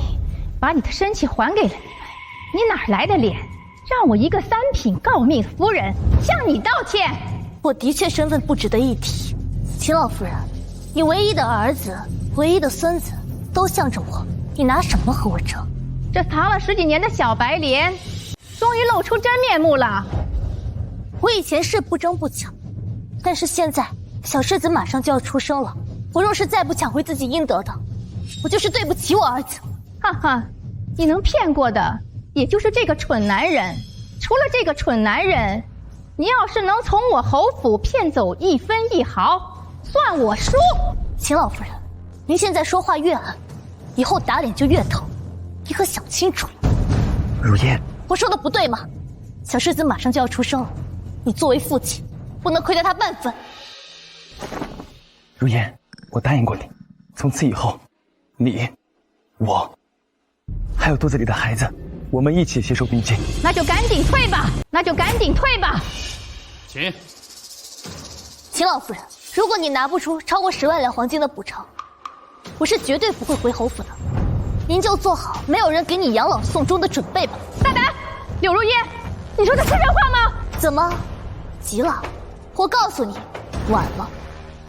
把你的身契还给了你们，你哪来的脸让我一个3品诰命夫人向你道歉？我的确身份不值得一提。秦老夫人，你唯一的儿子、唯一的孙子都向着我，你拿什么和我争？这藏了10几年的小白莲，终于露出真面目了。我以前是不争不抢，但是现在小世子马上就要出生了，我若是再不抢回自己应得的，我就是对不起我儿子。哈哈，你能骗过的也就是这个蠢男人。除了这个蠢男人，你要是能从我侯府骗走1分1毫，算我输。秦老夫人，您现在说话越狠，以后打脸就越疼，你可想清楚了？如烟，我说的不对吗？小世子马上就要出生了，你作为父亲，不能亏待他半分。如烟，我答应过你，从此以后，你、我，还有肚子里的孩子，我们一起携手并进。那就赶紧退吧，那就赶紧退吧。请。秦老夫人，如果你拿不出超过10万两黄金的补偿，我是绝对不会回侯府的。您就做好没有人给你养老送终的准备吧。大胆，柳如烟，你说的是人话吗？怎么，急了？我告诉你，晚了。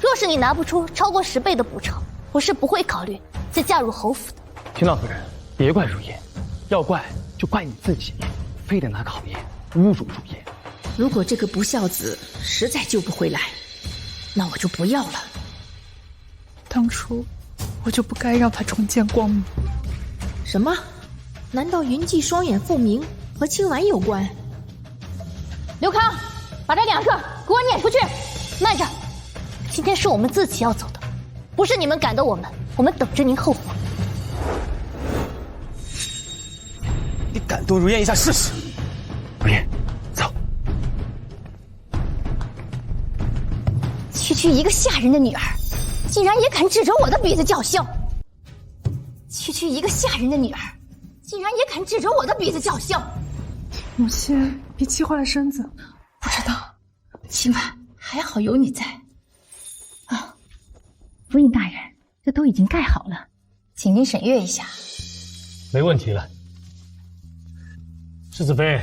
若是你拿不出超过10倍的补偿，我是不会考虑再嫁入侯府的。秦老夫人，别怪如烟，要怪就怪你自己，非得拿考验侮辱如烟。如果这个不孝子实在救不回来，那我就不要了。当初我就不该让他重见光明。什么？难道云髻双眼凤鸣和青婉有关？刘康，把这2个给我撵出去！慢着，今天是我们自己要走的，不是你们赶的我们，我们等着您后悔。你敢动如烟一下试试？如烟，走。区区一个下人的女儿，竟然也敢指着我的鼻子叫嚣！区区一个下人的女儿，竟然也敢指着我的鼻子叫嚣！母亲，别气坏了身子。不知道，秦婉，还好有你在。啊，府尹大人，这都已经盖好了，请您审阅一下。没问题了。世子妃，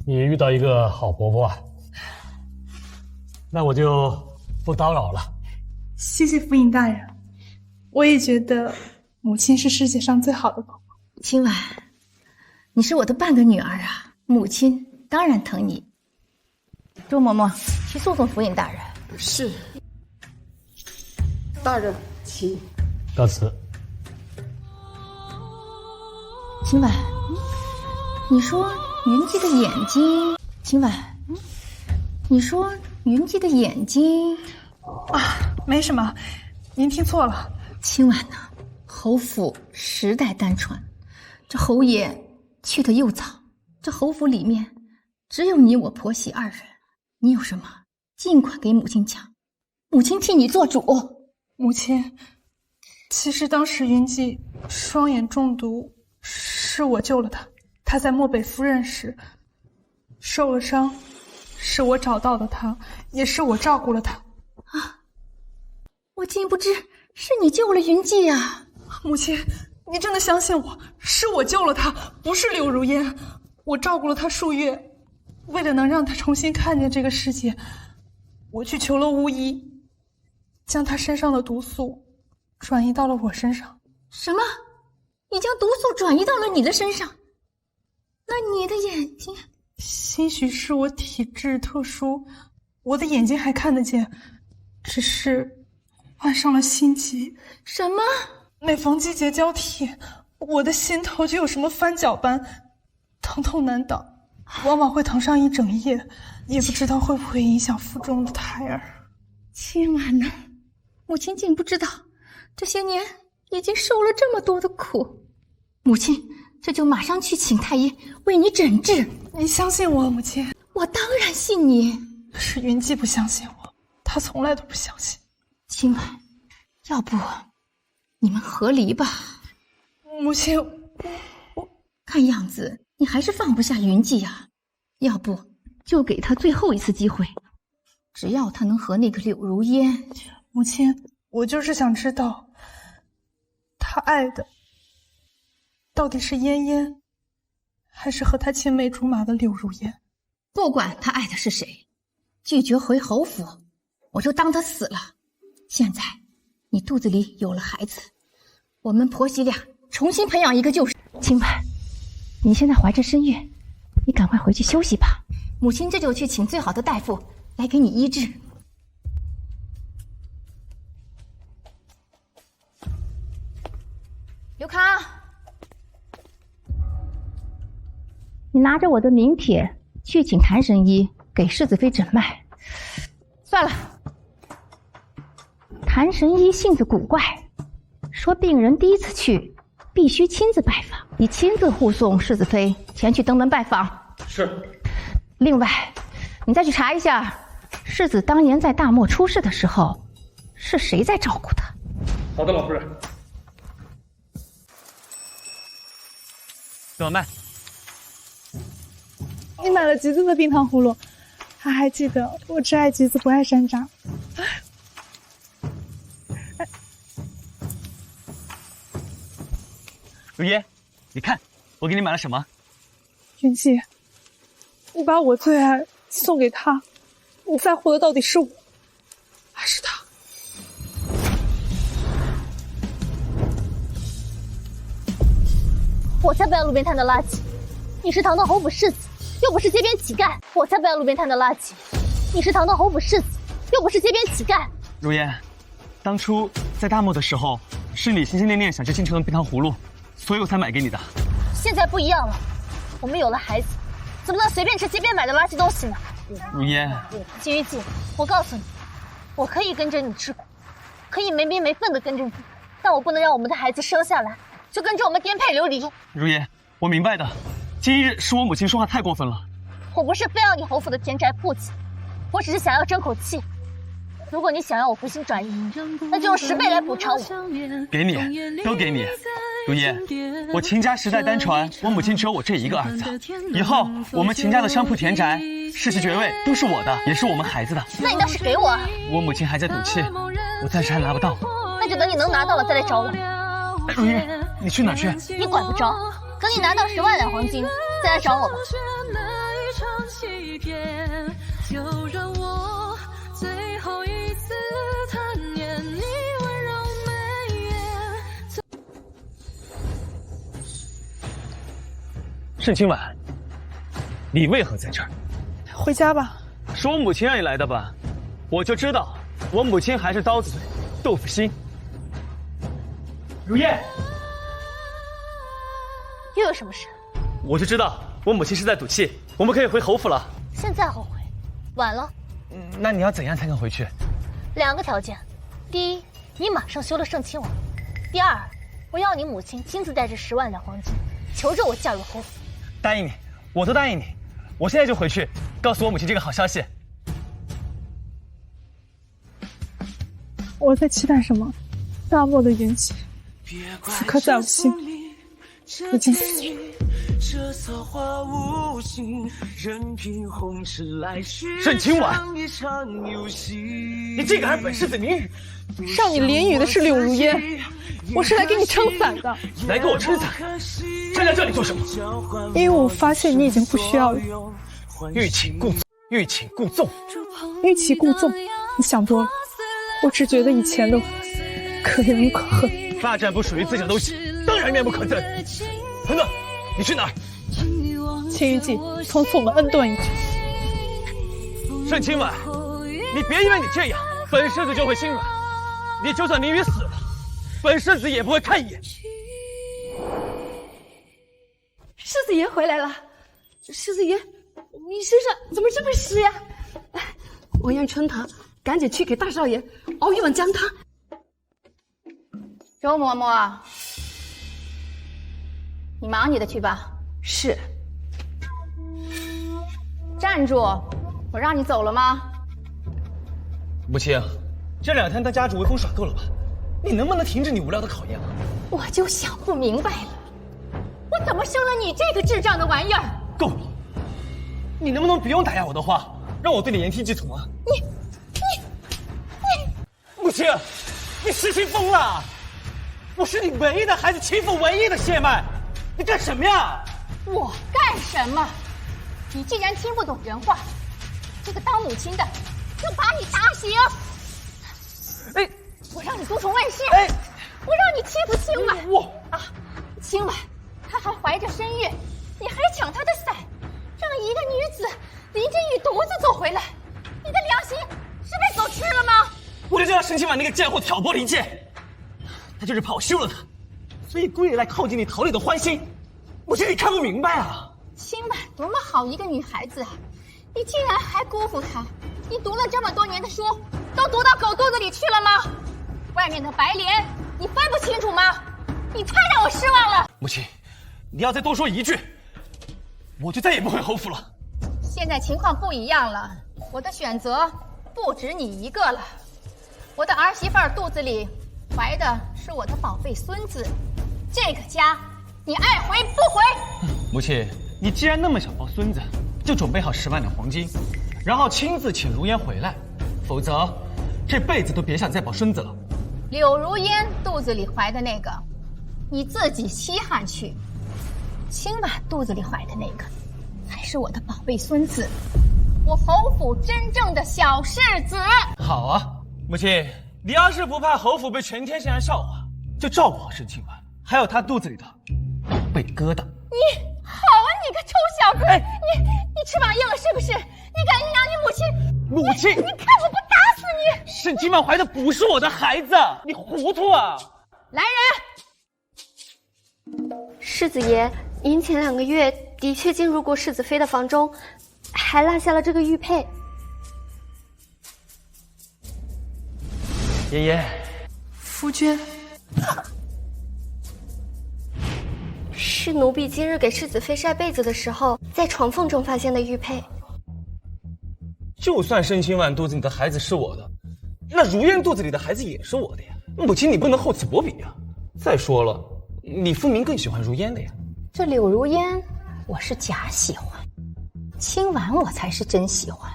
你遇到一个好婆婆啊，那我就不叨扰了。谢谢府尹大人，我也觉得母亲是世界上最好的婆婆。清婉，你是我的半个女儿啊，母亲当然疼你。周嬷嬷，去送送府尹大人。是。大人，请。告辞。清婉，你说云姬的眼睛，清婉，你说云姬的眼睛啊，没什么，您听错了。清婉呢，侯府时代单传，这侯爷去的又早，这侯府里面只有你我婆媳二人，你有什么尽管给母亲讲，母亲替你做主。母亲，其实当时云姬双眼中毒，是我救了她。她在漠北夫人时受了伤，是我找到的她，也是我照顾了她。啊！我竟不知是你救了云姬啊！母亲，你真的相信我，是我救了她，不是柳如烟。我照顾了她数月，为了能让她重新看见这个世界，我去求了巫医，将她身上的毒素转移到了我身上。什么？你将毒素转移到了你的身上？那你的眼睛？兴许是我体质特殊，我的眼睛还看得见，只是患上了心疾。什么？每逢季节交替，我的心头就有什么翻搅般，疼痛难挡，往往会疼上一整夜，也不知道会不会影响腹中的胎儿。清婉呢？母亲竟不知道，这些年已经受了这么多的苦。母亲这就马上去请太医为你诊治。你相信我，母亲？我当然信你。是云姬不相信我，她从来都不相信。清婉，要不你们和离吧？母亲，我看样子你还是放不下云姬呀。要不就给她最后一次机会，只要她能和那个柳如烟。母亲，我就是想知道，她爱的到底是嫣嫣，还是和她青梅竹马的柳如烟？不管她爱的是谁，拒绝回侯府，我就当她死了。现在你肚子里有了孩子，我们婆媳俩重新培养一个旧。清婉，你现在怀着身孕，你赶快回去休息吧。母亲这就去请最好的大夫来给你医治。刘康，你拿着我的名帖去请谭神医给世子妃诊脉。算了，谭神医性子古怪，说病人第一次去必须亲自拜访，你亲自护送世子妃前去登门拜访。是。另外，你再去查一下世子当年在大漠出事的时候是谁在照顾他。好的，老夫人。怎么办？你买了橘子的冰糖葫芦，还记得我只爱橘子不爱山楂。如烟，你看我给你买了什么？云姬，你把我最爱送给他，你在乎的到底是我，还是他？我才不要路边摊的垃圾！你是堂堂侯府世子，又不是街边乞丐。我才不要路边摊的垃圾！你是堂堂侯府世子，又不是街边乞丐。如烟，当初在大漠的时候，是你心心念念想吃京城的冰糖葫芦，所以我才买给你的。现在不一样了，我们有了孩子，怎么能随便吃街边买的垃圾东西呢？如烟，金玉记，我告诉你，我可以跟着你吃苦，可以没名没分的跟着你，但我不能让我们的孩子生下来就跟着我们颠沛流离。如烟，我明白的。今日是我母亲说话太过分了。我不是非要你侯府的田宅铺子，我只是想要争口气。如果你想要我回心转意，那就用10倍来补偿我。给你，都给你。如烟，我秦家时代单传，我母亲只有我这一个儿子。以后我们秦家的商铺田宅世袭爵位都是我的，也是我们孩子的。那你倒是给我啊！我母亲还在赌气，我暂时还拿不到。那就等你能拿到了再来找我。如意，你去哪儿去？你管不着。等你拿到10万两黄金再来找我吧。就让我最后一次贪念你温柔眉眼。盛清婉，你为何在这儿？回家吧。是我母亲让你来的吧？我就知道，我母亲还是刀子嘴豆腐心。如燕，又有什么事？我就知道我母亲是在赌气，我们可以回侯府了。现在后悔，晚了。那你要怎样才肯回去？2个条件：第一，你马上休了盛亲王；第二，我要你母亲亲自带着10万两黄金，求着我嫁入侯府。答应你，我都答应你。我现在就回去，告诉我母亲这个好消息。我在期待什么？大漠的缘起，此刻在我心里已经死去。盛清婉，你这个还本世子谜语！上你连语的是柳如烟，我是来给你撑伞的。来给我撑伞？站在这里做什么？因为我发现你已经不需要了。欲擒故纵，欲擒故纵，欲擒故纵，你想多了。我只觉得以前的我可怜可恨。霸占不属于自己的东西，当然面目可憎。恒子，你去哪儿？青玉记，从此我们恩断义绝。盛清婉，你别以为你这样，本世子就会心软。你就算宁于死了，本世子也不会看一眼。世子爷回来了，世子爷，你身上怎么这么湿呀？我让春堂赶紧去给大少爷熬一碗姜汤。周嬷嬷，你忙你的去吧。是。站住！我让你走了吗？母亲，这2天当家主威风耍够了吧？你能不能停止你无聊的考验啊？我就想不明白了，我怎么生了你这个智障的玩意儿？够了！你能不能不用打压我的话，让我对你言听计从啊？你，母亲，你失心疯了！我是你唯一的孩子，秦府唯一的血脉，你干什么呀？我干什么？你既然听不懂人话，这个当母亲的就把你打醒！哎，我让你毒虫问世！哎，我让你欺负清婉！清婉，她还怀着身孕，你还抢她的伞，让一个女子淋着雨独自走回来，你的良心是被狗吃了吗？我就知道盛清婉那个贱货挑拨离间，他就是怕我休了他，所以故意来靠近你讨你的欢心。母亲，你看不明白啊！清婉多么好一个女孩子啊，你竟然还辜负她！你读了这么多年的书，都读到狗肚子里去了吗？外面的白莲，你分不清楚吗？你太让我失望了！母亲，你要再多说一句，我就再也不回侯府了。现在情况不一样了，我的选择不止你一个了。我的儿媳妇肚子里怀的是我的宝贝孙子，这个家你爱回不回？母亲，你既然那么想抱孙子，就准备好10万两黄金，然后亲自请如烟回来，否则这辈子都别想再抱孙子了。柳如烟肚子里怀的那个，你自己稀罕去；清婉肚子里怀的那个，才是我的宝贝孙子，我侯府真正的小世子。好啊，母亲，你要是不怕侯府被全天下人笑话，就照顾好盛清婉，还有她肚子里的宝贝疙瘩。你好啊，你个臭小鬼！你翅膀硬了是不是？你敢阴阳你母亲？母亲，你看我不打死你！盛清婉怀的不是我的孩子，你糊涂啊！来人！世子爷，您前2个月的确进入过世子妃的房中，还落下了这个玉佩。爷爷，夫君，是奴婢今日给世子妃晒被子的时候，在床缝中发现的玉佩。就算盛清婉肚子里的孩子是我的，那如烟肚子里的孩子也是我的呀。母亲，你不能厚此薄彼呀。再说了，你分明更喜欢如烟的呀。这柳如烟，我是假喜欢。清婉我才是真喜欢。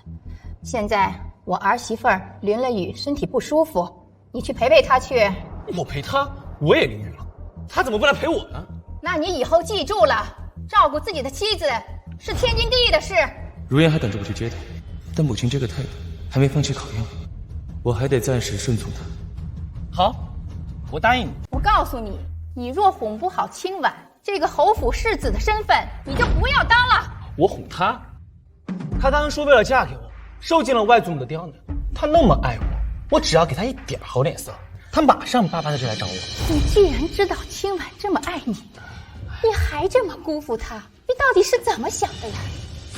现在我儿媳妇儿淋了雨，身体不舒服，你去陪陪她去。我陪她，我也淋雨了，她怎么不来陪我呢？那你以后记住了，照顾自己的妻子是天经地义的事。如烟还等着我去接她，但母亲这个态度还没放弃考验我还得暂时顺从她。好，我答应你。我告诉你，你若哄不好清婉，这个侯府世子的身份你就不要当了。我哄她，她当初为了嫁给我，受尽了外祖母的刁难。她那么爱我，我只要给她一点好脸色，她马上巴巴的就来找我。你既然知道清婉这么爱你，你还这么辜负她，你到底是怎么想的呀？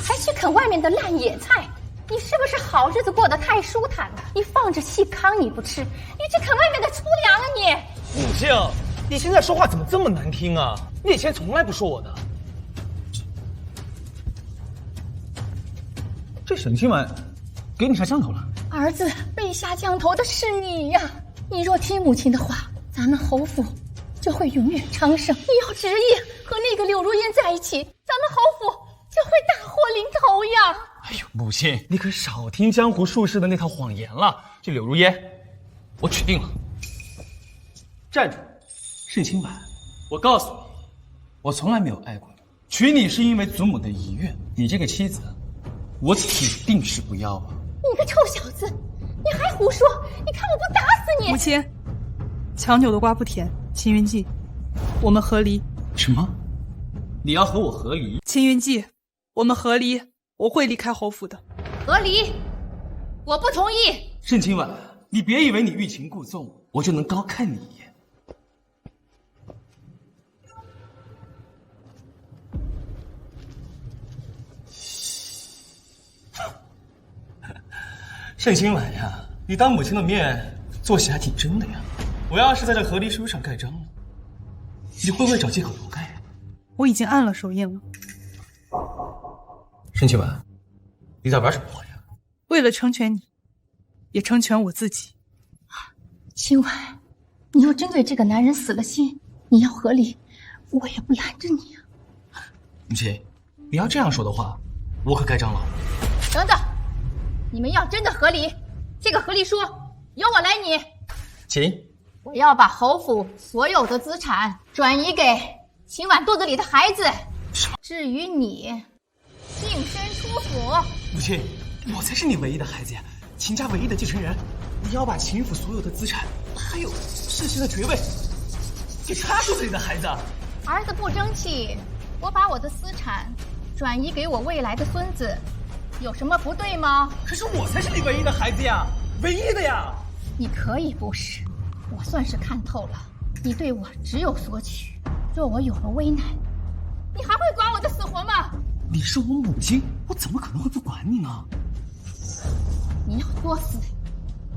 还去啃外面的烂野菜，你是不是好日子过得太舒坦了？你放着细糠你不吃，你去啃外面的粗粮啊你！母亲，你现在说话怎么这么难听啊？你以前从来不说我的。这沈清婉给你下降头了？儿子，被下降头的是你呀！你若听母亲的话，咱们侯府就会永远昌盛。你要执意和那个柳如烟在一起，咱们侯府就会大祸临头呀！哎呦，母亲，你可少听江湖术士的那套谎言了。这柳如烟，我取定了。站住，盛清婉，我告诉你，我从来没有爱过你，娶你是因为祖母的遗愿。你这个妻子，我铁定是不要啊！你个臭小子，你还胡说！你看我不打死你！母亲，强扭的瓜不甜。秦云记，我们和离。什么？你要和我和离？秦云记，我们和离，我会离开侯府的。和离，我不同意。盛清婉，你别以为你欲擒故纵，我就能高看你一眼。盛清婉呀，你当母亲的面做戏还挺真的呀。我要是在这和离书上盖章了，你会不会找借口不盖呀？我已经按了手印了。盛清婉，你在玩什么花呀？为了成全你，也成全我自己。清婉，你要真对这个男人死了心，你要和离，我也不拦着你啊。母亲，你要这样说的话，我可盖章了。等等，你们要真的和离，这个和离书由我来拟。请。我要把侯府所有的资产转移给秦婉肚子里的孩子。什么？至于你，净身出府。母亲，我才是你唯一的孩子呀，秦家唯一的继承人。你要把秦府所有的资产，还有世袭的爵位，给他肚子里的孩子。儿子不争气，我把我的私产转移给我未来的孙子，有什么不对吗？可是我才是你唯一的孩子呀，唯一的呀。你可以不是，我算是看透了，你对我只有索取。若我有了危难，你还会管我的死活吗？你是我母亲，我怎么可能会不管你呢？你要作死，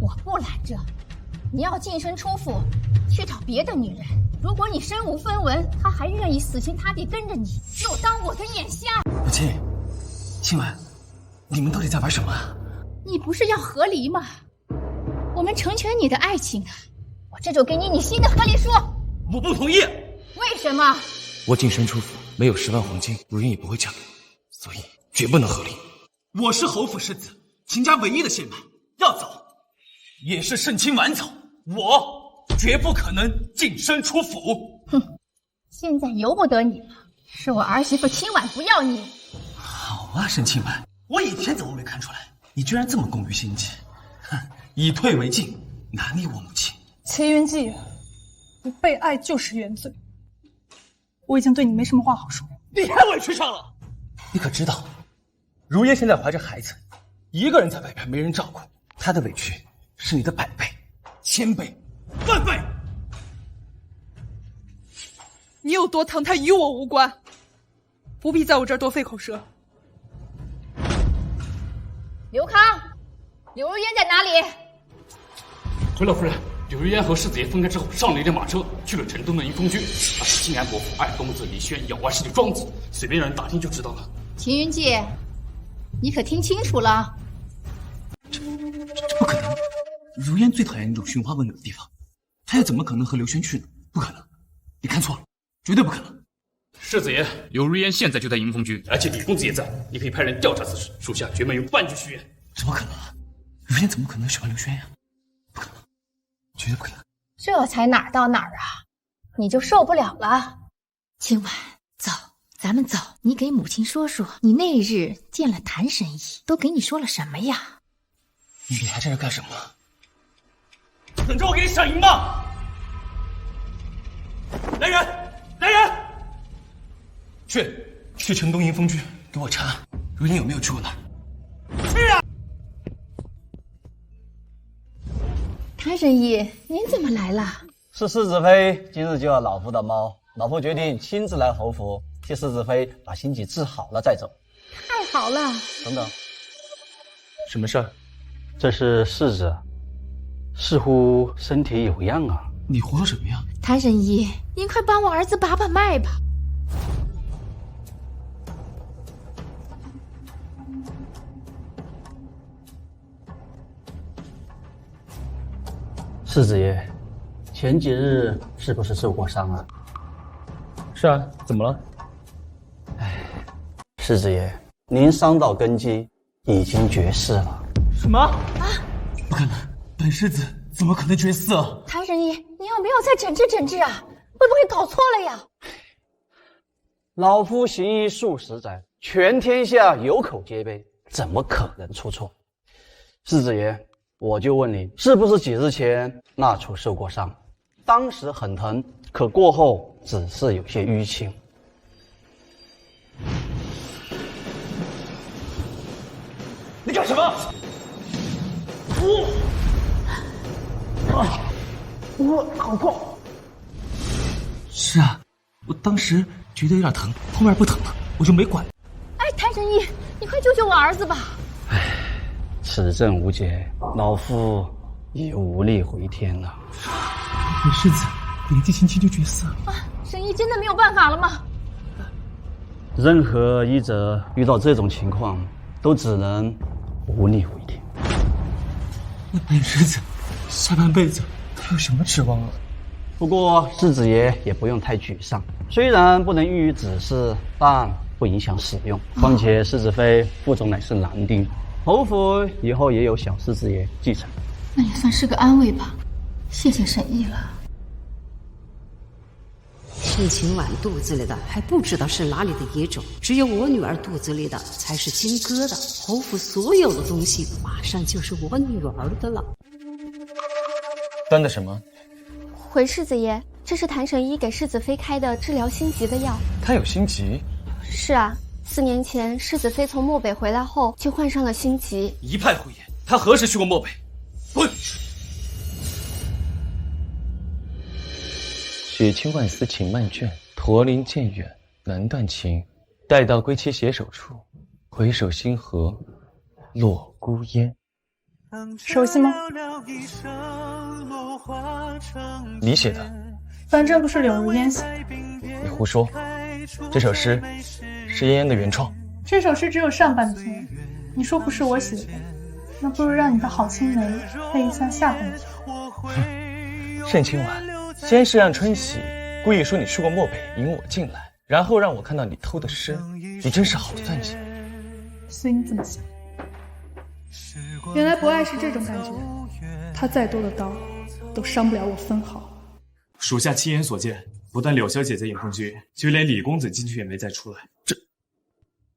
我不拦着。你要净身出府，去找别的女人。如果你身无分文，他还愿意死心塌地跟着你，就当我的眼瞎。母亲，清婉，你们到底在玩什么啊？你不是要和离吗？我们成全你的爱情啊！我这就给你新的和离书。我不同意。为什么？我净身出府，没有10万黄金，如烟也不会嫁给我，所以绝不能和离。我是侯府世子，秦家唯一的血脉，要走也是盛清婉走，我绝不可能净身出府。哼，现在由不得你了，是我儿媳妇清婉不要你。好啊，盛清婉，我以前怎么没看出来，你居然这么工于心计。哼，以退为进，难离我母亲。秦云记，不被爱就是原罪。我已经对你没什么话好说。你太委屈上了。你可知道，如烟现在怀着孩子，一个人在外边没人照顾，她的委屈是你的100倍、1000倍、万倍。你有多疼，他与我无关，不必在我这儿多费口舌。刘康，柳如烟在哪里？回老夫人，柳如烟和世子爷分开之后，上了一辆马车，去了城东的迎风居。他是晋安伯府二公子李轩养娃室的庄子，随便让人打听就知道了。秦云记，你可听清楚了？这不可能！如烟最讨厌那种寻花问柳的地方，她又怎么可能和刘轩去呢？不可能！你看错了，绝对不可能！世子爷，柳如烟现在就在迎风居，而且李公子也在，你可以派人调查此事。属下绝没有半句虚言。怎么可能啊？如烟怎么可能喜欢刘轩呀？不可能，绝对不可能。这才哪儿到哪儿啊？你就受不了了？今晚走，咱们走。你给母亲说说，你那日见了谭神医，都给你说了什么呀？你还在这干什么？等着我给你赏银吧！来人，来人！去城东迎风居给我查如烟有没有去过那儿。去啊！谭神医，您怎么来了？是世子妃今日救了老夫的猫，老夫决定亲自来侯府替世子妃把心疾治好了再走。太好了！等等，什么事儿？这是世子，似乎身体有恙啊。你胡说什么呀？谭神医，您快帮我儿子把把脉吧。世子爷，前几日是不是受过伤啊？是啊，怎么了？世子爷，您伤到根基，已经绝世了。什么？啊！不可能，本世子怎么可能绝世啊？谭神医，你要不要再诊治诊治啊？会不会搞错了呀？老夫行医数十载，全天下有口皆碑，怎么可能出错？世子爷，我就问你，是不是几日前那处受过伤？当时很疼，可过后只是有些淤青。你干什么？好痛！是啊，我当时觉得有点疼，后面不疼了，我就没管。哎，谭神医，你快救救我儿子吧！此症无解，老夫已无力回天了。本世子年纪轻轻就绝世了啊！神医真的没有办法了吗？任何医者遇到这种情况，都只能无力回天。那本世子下半辈子还有什么指望啊？不过世子爷也不用太沮丧，虽然不能予以指示，但不影响使用。况且世子妃腹中乃是男丁，侯府以后也有小世子爷继承。那也算是个安慰吧，谢谢神医了。盛晴婉肚子里的还不知道是哪里的野种，只有我女儿肚子里的才是金哥的。侯府所有的东西马上就是我女儿的了。端的什么？回世子爷，这是谭神医给世子妃开的治疗心疾的药。他有心疾？是啊，4年前世子妃从漠北回来后就患上了心疾。一派胡言！他何时去过漠北？滚！雪清万丝情漫卷，驼铃渐远难断情。待到归期携手处，回首星河落孤烟。熟悉吗？你写的？反正不是柳如烟写的。你胡说！这首诗是嫣嫣的原创。这首诗只有上半篇，你说不是我写的，那不如让你的好青梅背一下下半篇。盛清婉，先是让春喜故意说你去过漠北，引我进来，然后让我看到你偷的诗，你真是好算计。随你怎么想。原来博爱是这种感觉，他再多的刀都伤不了我分毫。属下亲眼所见，不但柳小姐在迎风居，就连李公子进去也没再出来。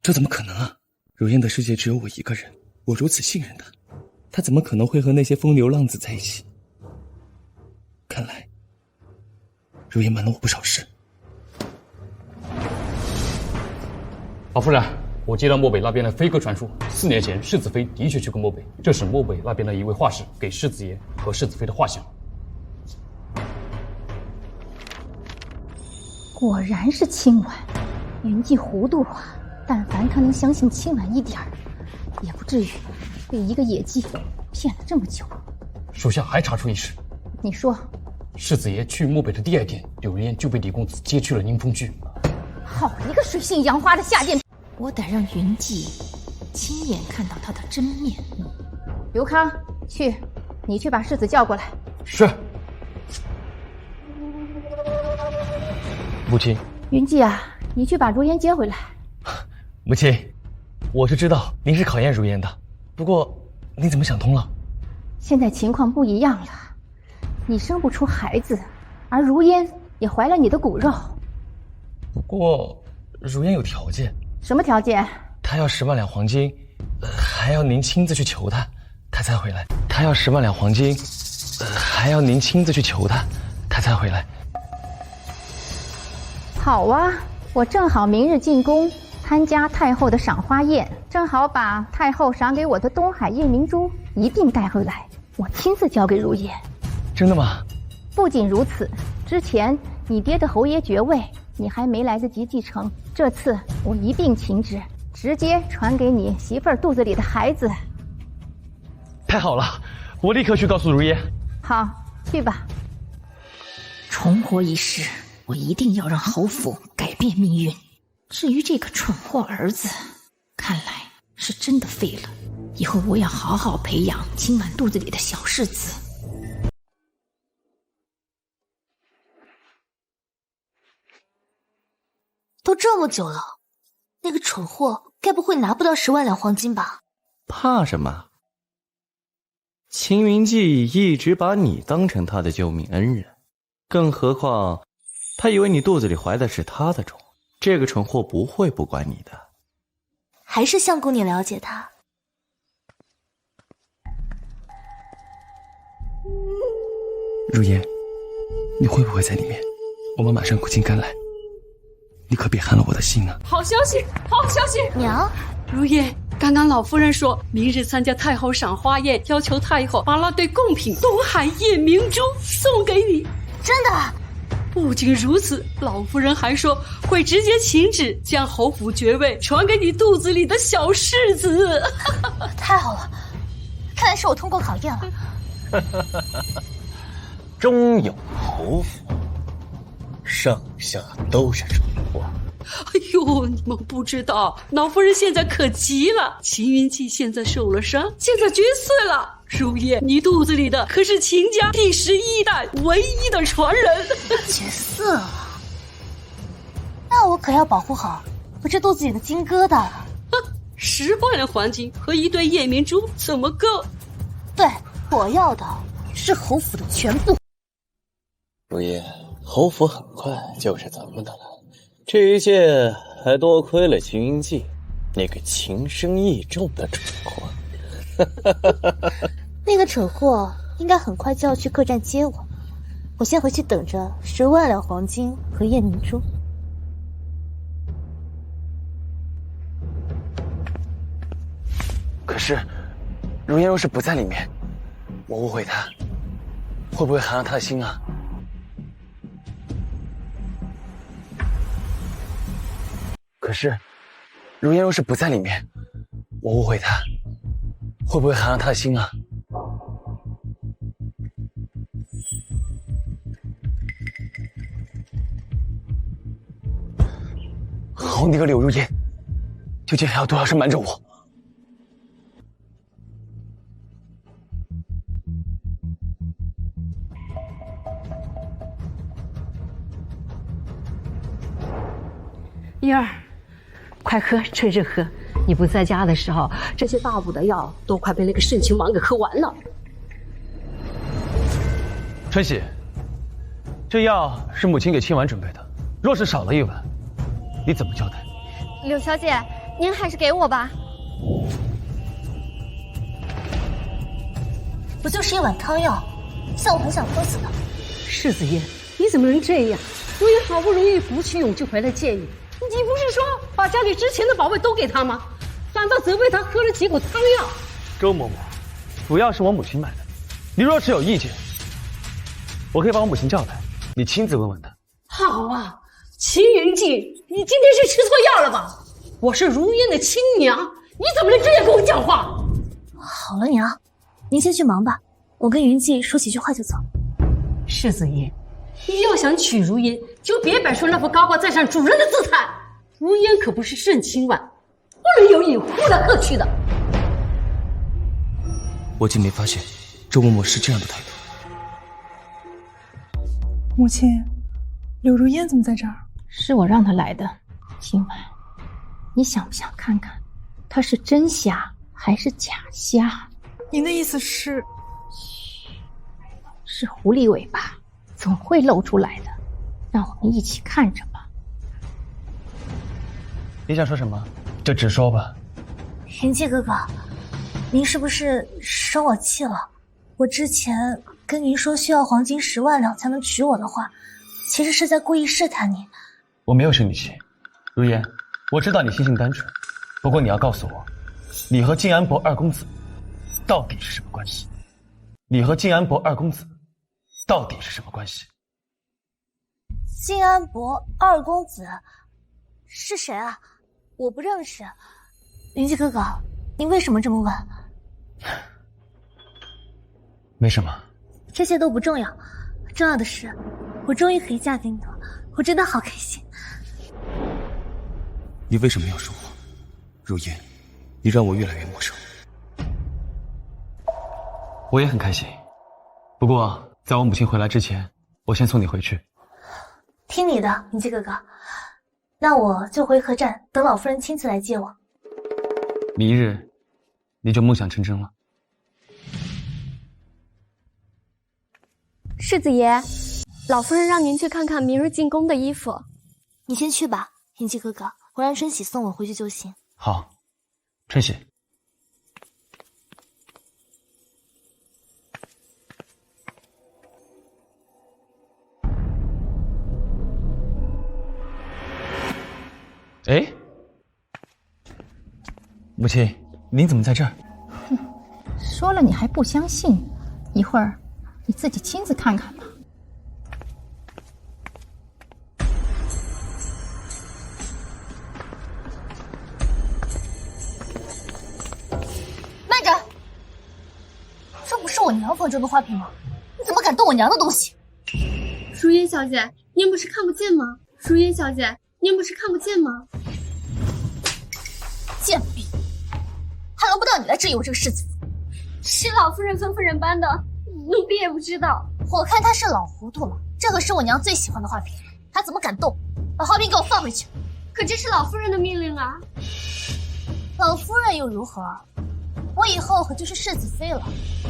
这怎么可能啊？如烟的世界只有我一个人，我如此信任他，他怎么可能会和那些风流浪子在一起？看来如烟瞒了我不少事。老夫人，我接到漠北那边的飞鸽传书，4年前世子妃的确去过漠北，这是漠北那边的一位画师给世子爷和世子妃的画像。果然是清婉，年纪糊涂啊！但凡他能相信清婉一点儿，也不至于被一个野妓骗了这么久。属下还查出一事。你说，世子爷去漠北的第2天，柳如烟就被李公子接去了宁风居。好一个水性杨花的下贱！我得让云姬亲眼看到他的真面目。刘康，你去把世子叫过来。是。母亲，云姬啊，你去把如烟接回来。母亲，我是知道您是考验如烟的，不过您怎么想通了？现在情况不一样了，你生不出孩子，而如烟也怀了你的骨肉。不过如烟有条件。什么条件？她要10万两黄金，还要您亲自去求她，她才回来。她要10万两黄金，还要您亲自去求她，她才回来。好啊，我正好明日进宫参加太后的赏花宴，正好把太后赏给我的东海夜明珠一并带回来，我亲自交给如烟。真的吗？不仅如此，之前你爹的侯爷爵位你还没来得及继承，这次我一并请旨，直接传给你媳妇儿肚子里的孩子。太好了，我立刻去告诉如烟。好，去吧。重活一世，我一定要让侯府改变命运。至于这个蠢货儿子，看来是真的废了。以后我要好好培养今晚肚子里的小世子。都这么久了，那个蠢货该不会拿不到10万两黄金吧？怕什么？青云记一直把你当成他的救命恩人，更何况他以为你肚子里怀的是他的种，这个蠢货不会不管你的。还是相公你了解他？如烟，你会不会在里面？我们马上苦尽甘来，你可别寒了我的心啊！好消息，好消息！娘，如烟，刚刚老夫人说明日参加太后赏花宴，要求太后把那对贡品东海夜明珠送给你。真的？不仅如此，老夫人还说会直接请旨将侯府爵位传给你肚子里的小世子。太好了，看来是我通过考验了。中有侯府，上下都是蠢货。哎呦，你们不知道，老夫人现在可急了。秦云记现在受了伤，现在绝嗣了。如烟，你肚子里的可是秦家第11代唯一的传人。绝嗣了，那我可要保护好我这肚子里的金疙瘩了。10万两黄金和一对夜明珠怎么够？对，我要的是侯府的全部。如烟，侯府很快就是咱们的了。这一届还多亏了秦云记那个情深意重的蠢货。那个蠢货应该很快就要去客栈接我，我先回去等着10万两黄金和夜明珠。可是，如烟若是不在里面，我误会他，会不会寒了他的心啊？可是，如烟若是不在里面，我误会他，会不会寒了他的心啊？好你个柳如烟，究竟还要多少事瞒着我？燕儿，快喝，趁热喝。你不在家的时候，这些大补的药都快被那个盛亲王给喝完了。春喜，这药是母亲给亲王准备的，若是少了一碗，你怎么交代？柳小姐，您还是给我吧。不就是一碗汤药，像我很想喝死的。世子爷，你怎么能这样？如烟好不容易鼓起勇气回来见你，你不是说把家里之前的宝贝都给他吗？反倒责备他喝了几口汤药。周嬷嬷，主要是我母亲买的，你若是有意见，我可以把我母亲叫来，你亲自问问她。好啊，秦云记，你今天是吃错药了吧？我是如烟的亲娘，你怎么能这样跟我讲话？好了，娘，您先去忙吧，我跟云记说几句话就走。世子爷，你要想娶如烟，就别摆出那副高高在上主人的姿态。如烟可不是盛亲王，不能有意忽来喝去的。我竟没发现周嬷嬷是这样的态度。母亲，柳如烟怎么在这儿？是我让她来的。今晚，你想不想看看，它是真虾还是假虾？您的意思是？是狐狸尾巴，总会露出来的。让我们一起看着吧。你想说什么，就直说吧。云气哥哥，您是不是生我气了？我之前跟您说需要黄金10万两才能娶我的话，其实是在故意试探您。我没有生你气，如烟，我知道你心性单纯，不过你要告诉我，你和晋安伯二公子到底是什么关系？你和晋安伯二公子到底是什么关系？晋安伯二公子是谁啊？我不认识。云气哥哥，您为什么这么问？没什么，这些都不重要，重要的是，我终于可以嫁给你了，我真的好开心。你为什么要说谎？如烟，你让我越来越陌生。我也很开心，不过在我母亲回来之前，我先送你回去。听你的，云气哥哥。那我就回客栈等老夫人亲自来接我。明日，你就梦想成真了。世子爷，老夫人让您去看看明日进宫的衣服。你先去吧，云气哥哥，我让春喜送我回去就行。好，春喜。哎，母亲，您怎么在这儿？哼，说了你还不相信，一会儿你自己亲自看看吧。慢着，这不是我娘房中的花瓶吗？你怎么敢动我娘的东西？如烟小姐，您不是看不见吗？如烟小姐，您不是看不见吗？贱婢，还轮不到你来质疑我这个世子妃。是老夫人吩咐人搬的，奴婢也不知道。我看她是老糊涂了，这可是我娘最喜欢的花瓶，她怎么敢动？把花瓶给我放回去！可这是老夫人的命令啊！老夫人又如何？我以后可就是世子妃了，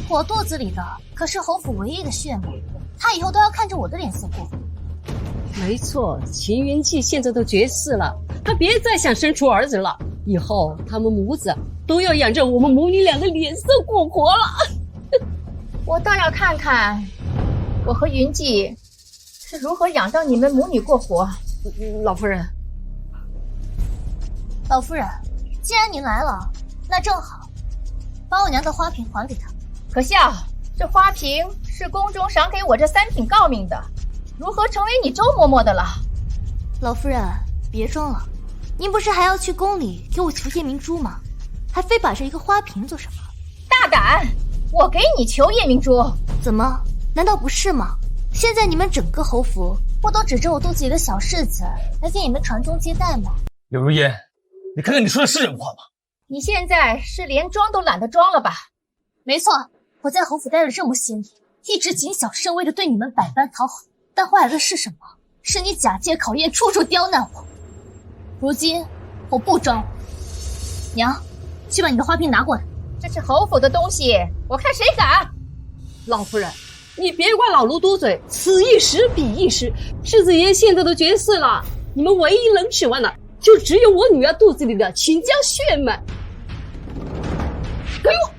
我肚子里的可是侯府唯一的血脉，她以后都要看着我的脸色过。没错，秦云记现在都绝嗣了，他别再想生出儿子了，以后他们母子都要仰着我们母女俩的脸色过活了。我倒要看看，我和云记是如何养到你们母女过活。老夫人，老夫人，既然您来了，那正好，把我娘的花瓶还给她。可笑，这花瓶是宫中赏给我这3品诰命的，如何成为你周嬷嬷的了？老夫人，别装了，您不是还要去宫里给我求夜明珠吗？还非把这一个花瓶做什么？大胆！我给你求夜明珠，怎么？难道不是吗？现在你们整个侯府不都指着我肚子里的小世子来给你们传宗接代吗？柳如烟，你看看你说的是人话吗？你现在是连装都懒得装了吧？没错，我在侯府待了这么些年，一直谨小慎微的对你们百般讨好，但坏的是什么？是你假借考验，处处刁难我。如今我不装了，娘，去把你的花瓶拿过来。这是侯府的东西，我看谁敢！老夫人，你别怪老奴多嘴，此一时彼一时，世子爷现在都绝嗣了，你们唯一能指望的就只有我女儿肚子里的秦家血脉。给我！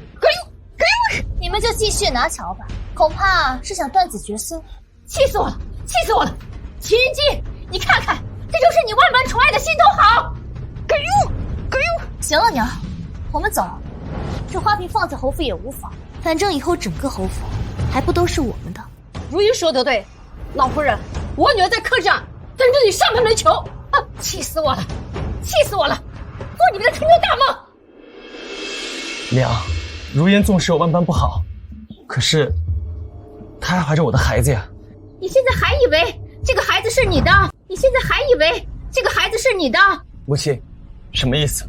你们就继续拿瞧吧，恐怕是想断子绝孙。气死我了！气死我了！秦云姬，你看看，这就是你万般宠爱的心头好。给我！行了，娘，我们走。这花瓶放在侯府也无妨，反正以后整个侯府还不都是我们的。如云说得对，老夫人，我女儿在客栈等着你上门来求。气死我了！气死我了！做你们的春夜大梦。娘，如烟纵使有万般不好，可是她还怀着我的孩子呀。你现在还以为这个孩子是你的？你现在还以为这个孩子是你的？母亲，什么意思？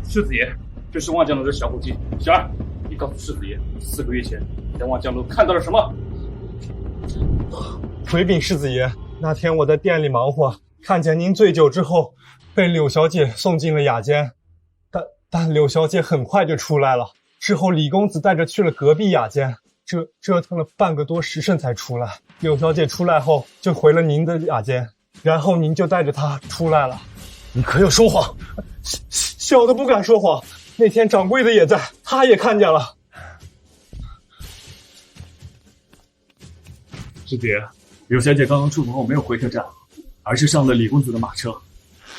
世子爷，这是望江楼的小虎姬。小二，你告诉世子爷，4个月前你在望江楼看到了什么？回禀世子爷，那天我在店里忙活，看见您醉酒之后被柳小姐送进了雅间，但柳小姐很快就出来了。之后李公子带着去了隔壁雅间，折腾了半个多时辰才出来。柳小姐出来后就回了您的雅间，然后您就带着她出来了。你可有说谎？小的不敢说谎，那天掌柜的也在，他也看见了。师姐，柳小姐刚刚出门后没有回客栈，而是上了李公子的马车。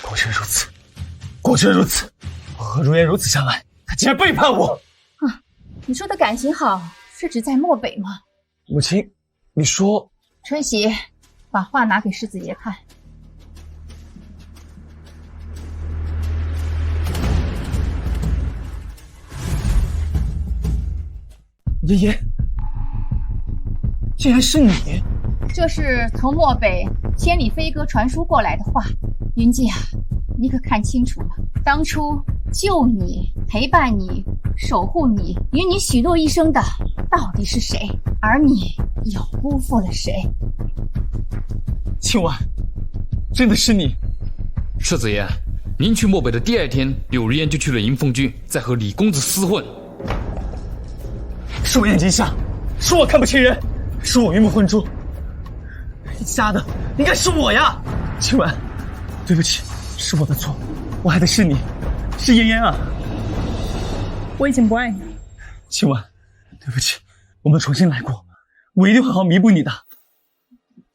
果真如此，果真如此。我和如烟如此相爱，她竟然背叛我！啊，你说的感情好，是指在漠北吗？母亲，你说……春喜，把画拿给世子爷看。爷爷，竟然是你！这是从漠北千里飞鸽传书过来的话。云姬啊，你可看清楚了，当初救你、陪伴你、守护你、与你许诺一生的到底是谁？而你又辜负了谁？青婉，真的是你！世子爷，您去漠北的第二天，柳如烟就去了迎风居，在和李公子厮混。是我眼睛瞎，是我看不清人，是我鱼目混珠。瞎的应该是我呀！青婉，对不起，是我的错，我爱的是你，是嫣嫣啊！我已经不爱你了。青婉，对不起，我们重新来过，我一定会好好弥补你的。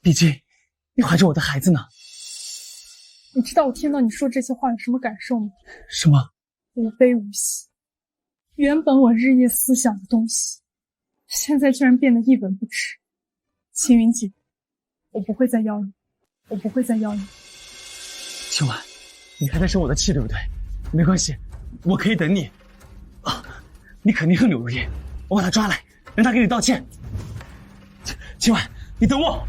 毕竟，你怀着我的孩子呢。你知道我听到你说这些话有什么感受吗？什么？无悲无喜。原本我日夜思想的东西，现在居然变得一文不值。青云姐，我不会再要你，我不会再要你。青婉，你还在生我的气对不对？没关系，我可以等你。啊，你肯定恨柳如烟，我把她抓来，让她给你道歉。青婉，你等我。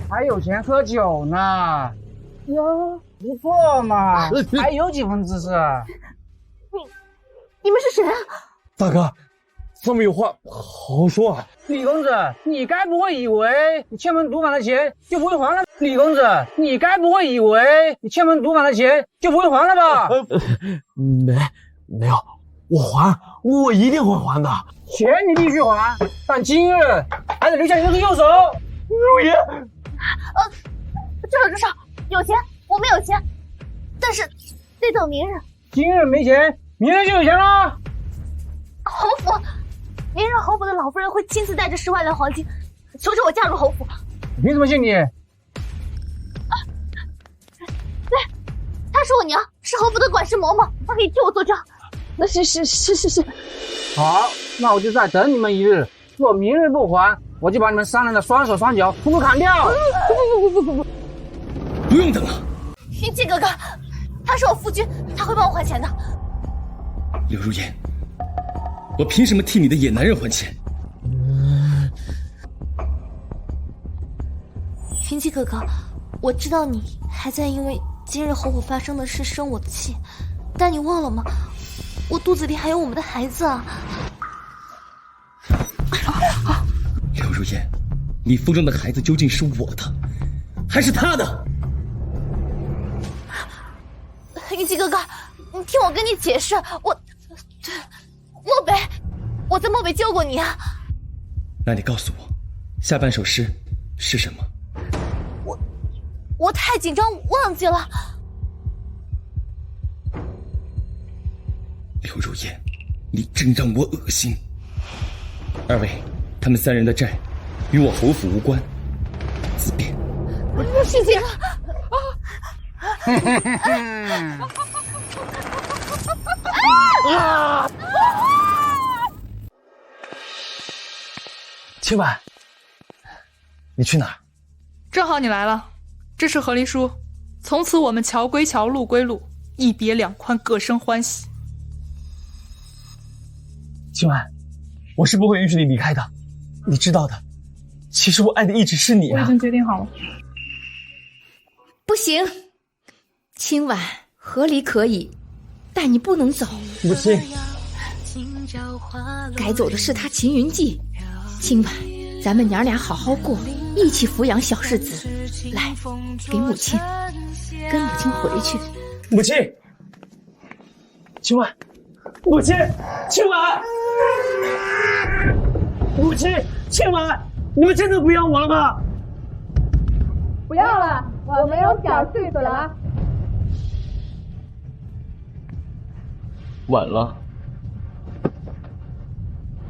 还有钱喝酒呢，哟，不错嘛，还有几分姿势。你们是谁啊？大哥，上面有话好好说啊。李公子，你该不会以为你欠门毒贩的钱就不会还了？李公子，你该不会以为你欠门毒贩的钱就不会还了吧？没有，我一定会还的。钱你必须还，但今日还得留下你那个右手。如烟，至少有钱，我们有钱，但是得等明日。今日没钱，明日就有钱了。侯府，明日侯府的老夫人会亲自带着10万两黄金，求着我嫁入侯府。我凭什么信你？对，她是我娘，是侯府的管事嬷嬷，她可以替我作证。那是。好，那我就再等你们一日，若明日不还，我就把你们3人的双手双脚全部砍掉。不，不用等了。云姬哥哥，他是我夫君，他会帮我还钱的。柳如烟，我凭什么替你的野男人还钱？云姬哥哥，我知道你还在因为今日侯府发生的事生我的气，但你忘了吗？我肚子里还有我们的孩子啊！柳如烟，你腹中的孩子究竟是我的，还是他的？云姬哥哥，你听我跟你解释，漠北，我在漠北救过你啊。那你告诉我，下半首诗是什么？我太紧张忘记了。柳如烟，你真让我恶心。二位，他们3人的债与我侯府无关，自便。师姐，青婉，你去哪儿？正好你来了，这是和离书，从此我们桥归桥，路归路，一别两宽，各生欢喜。今晚，我是不会允许你离开的，你知道的。其实我爱的一直是你啊！我已经决定好了。不行，今晚和离可以，但你不能走。母亲，该走的是他秦云骥。今晚咱们娘俩好好过，一起抚养小世子。来，给母亲，跟母亲回去。母亲，今晚，母亲，今晚，母亲，今晚，你们真的不要我了吗？不要了，我没有小岁数了。晚了，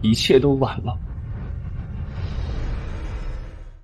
一切都晚了。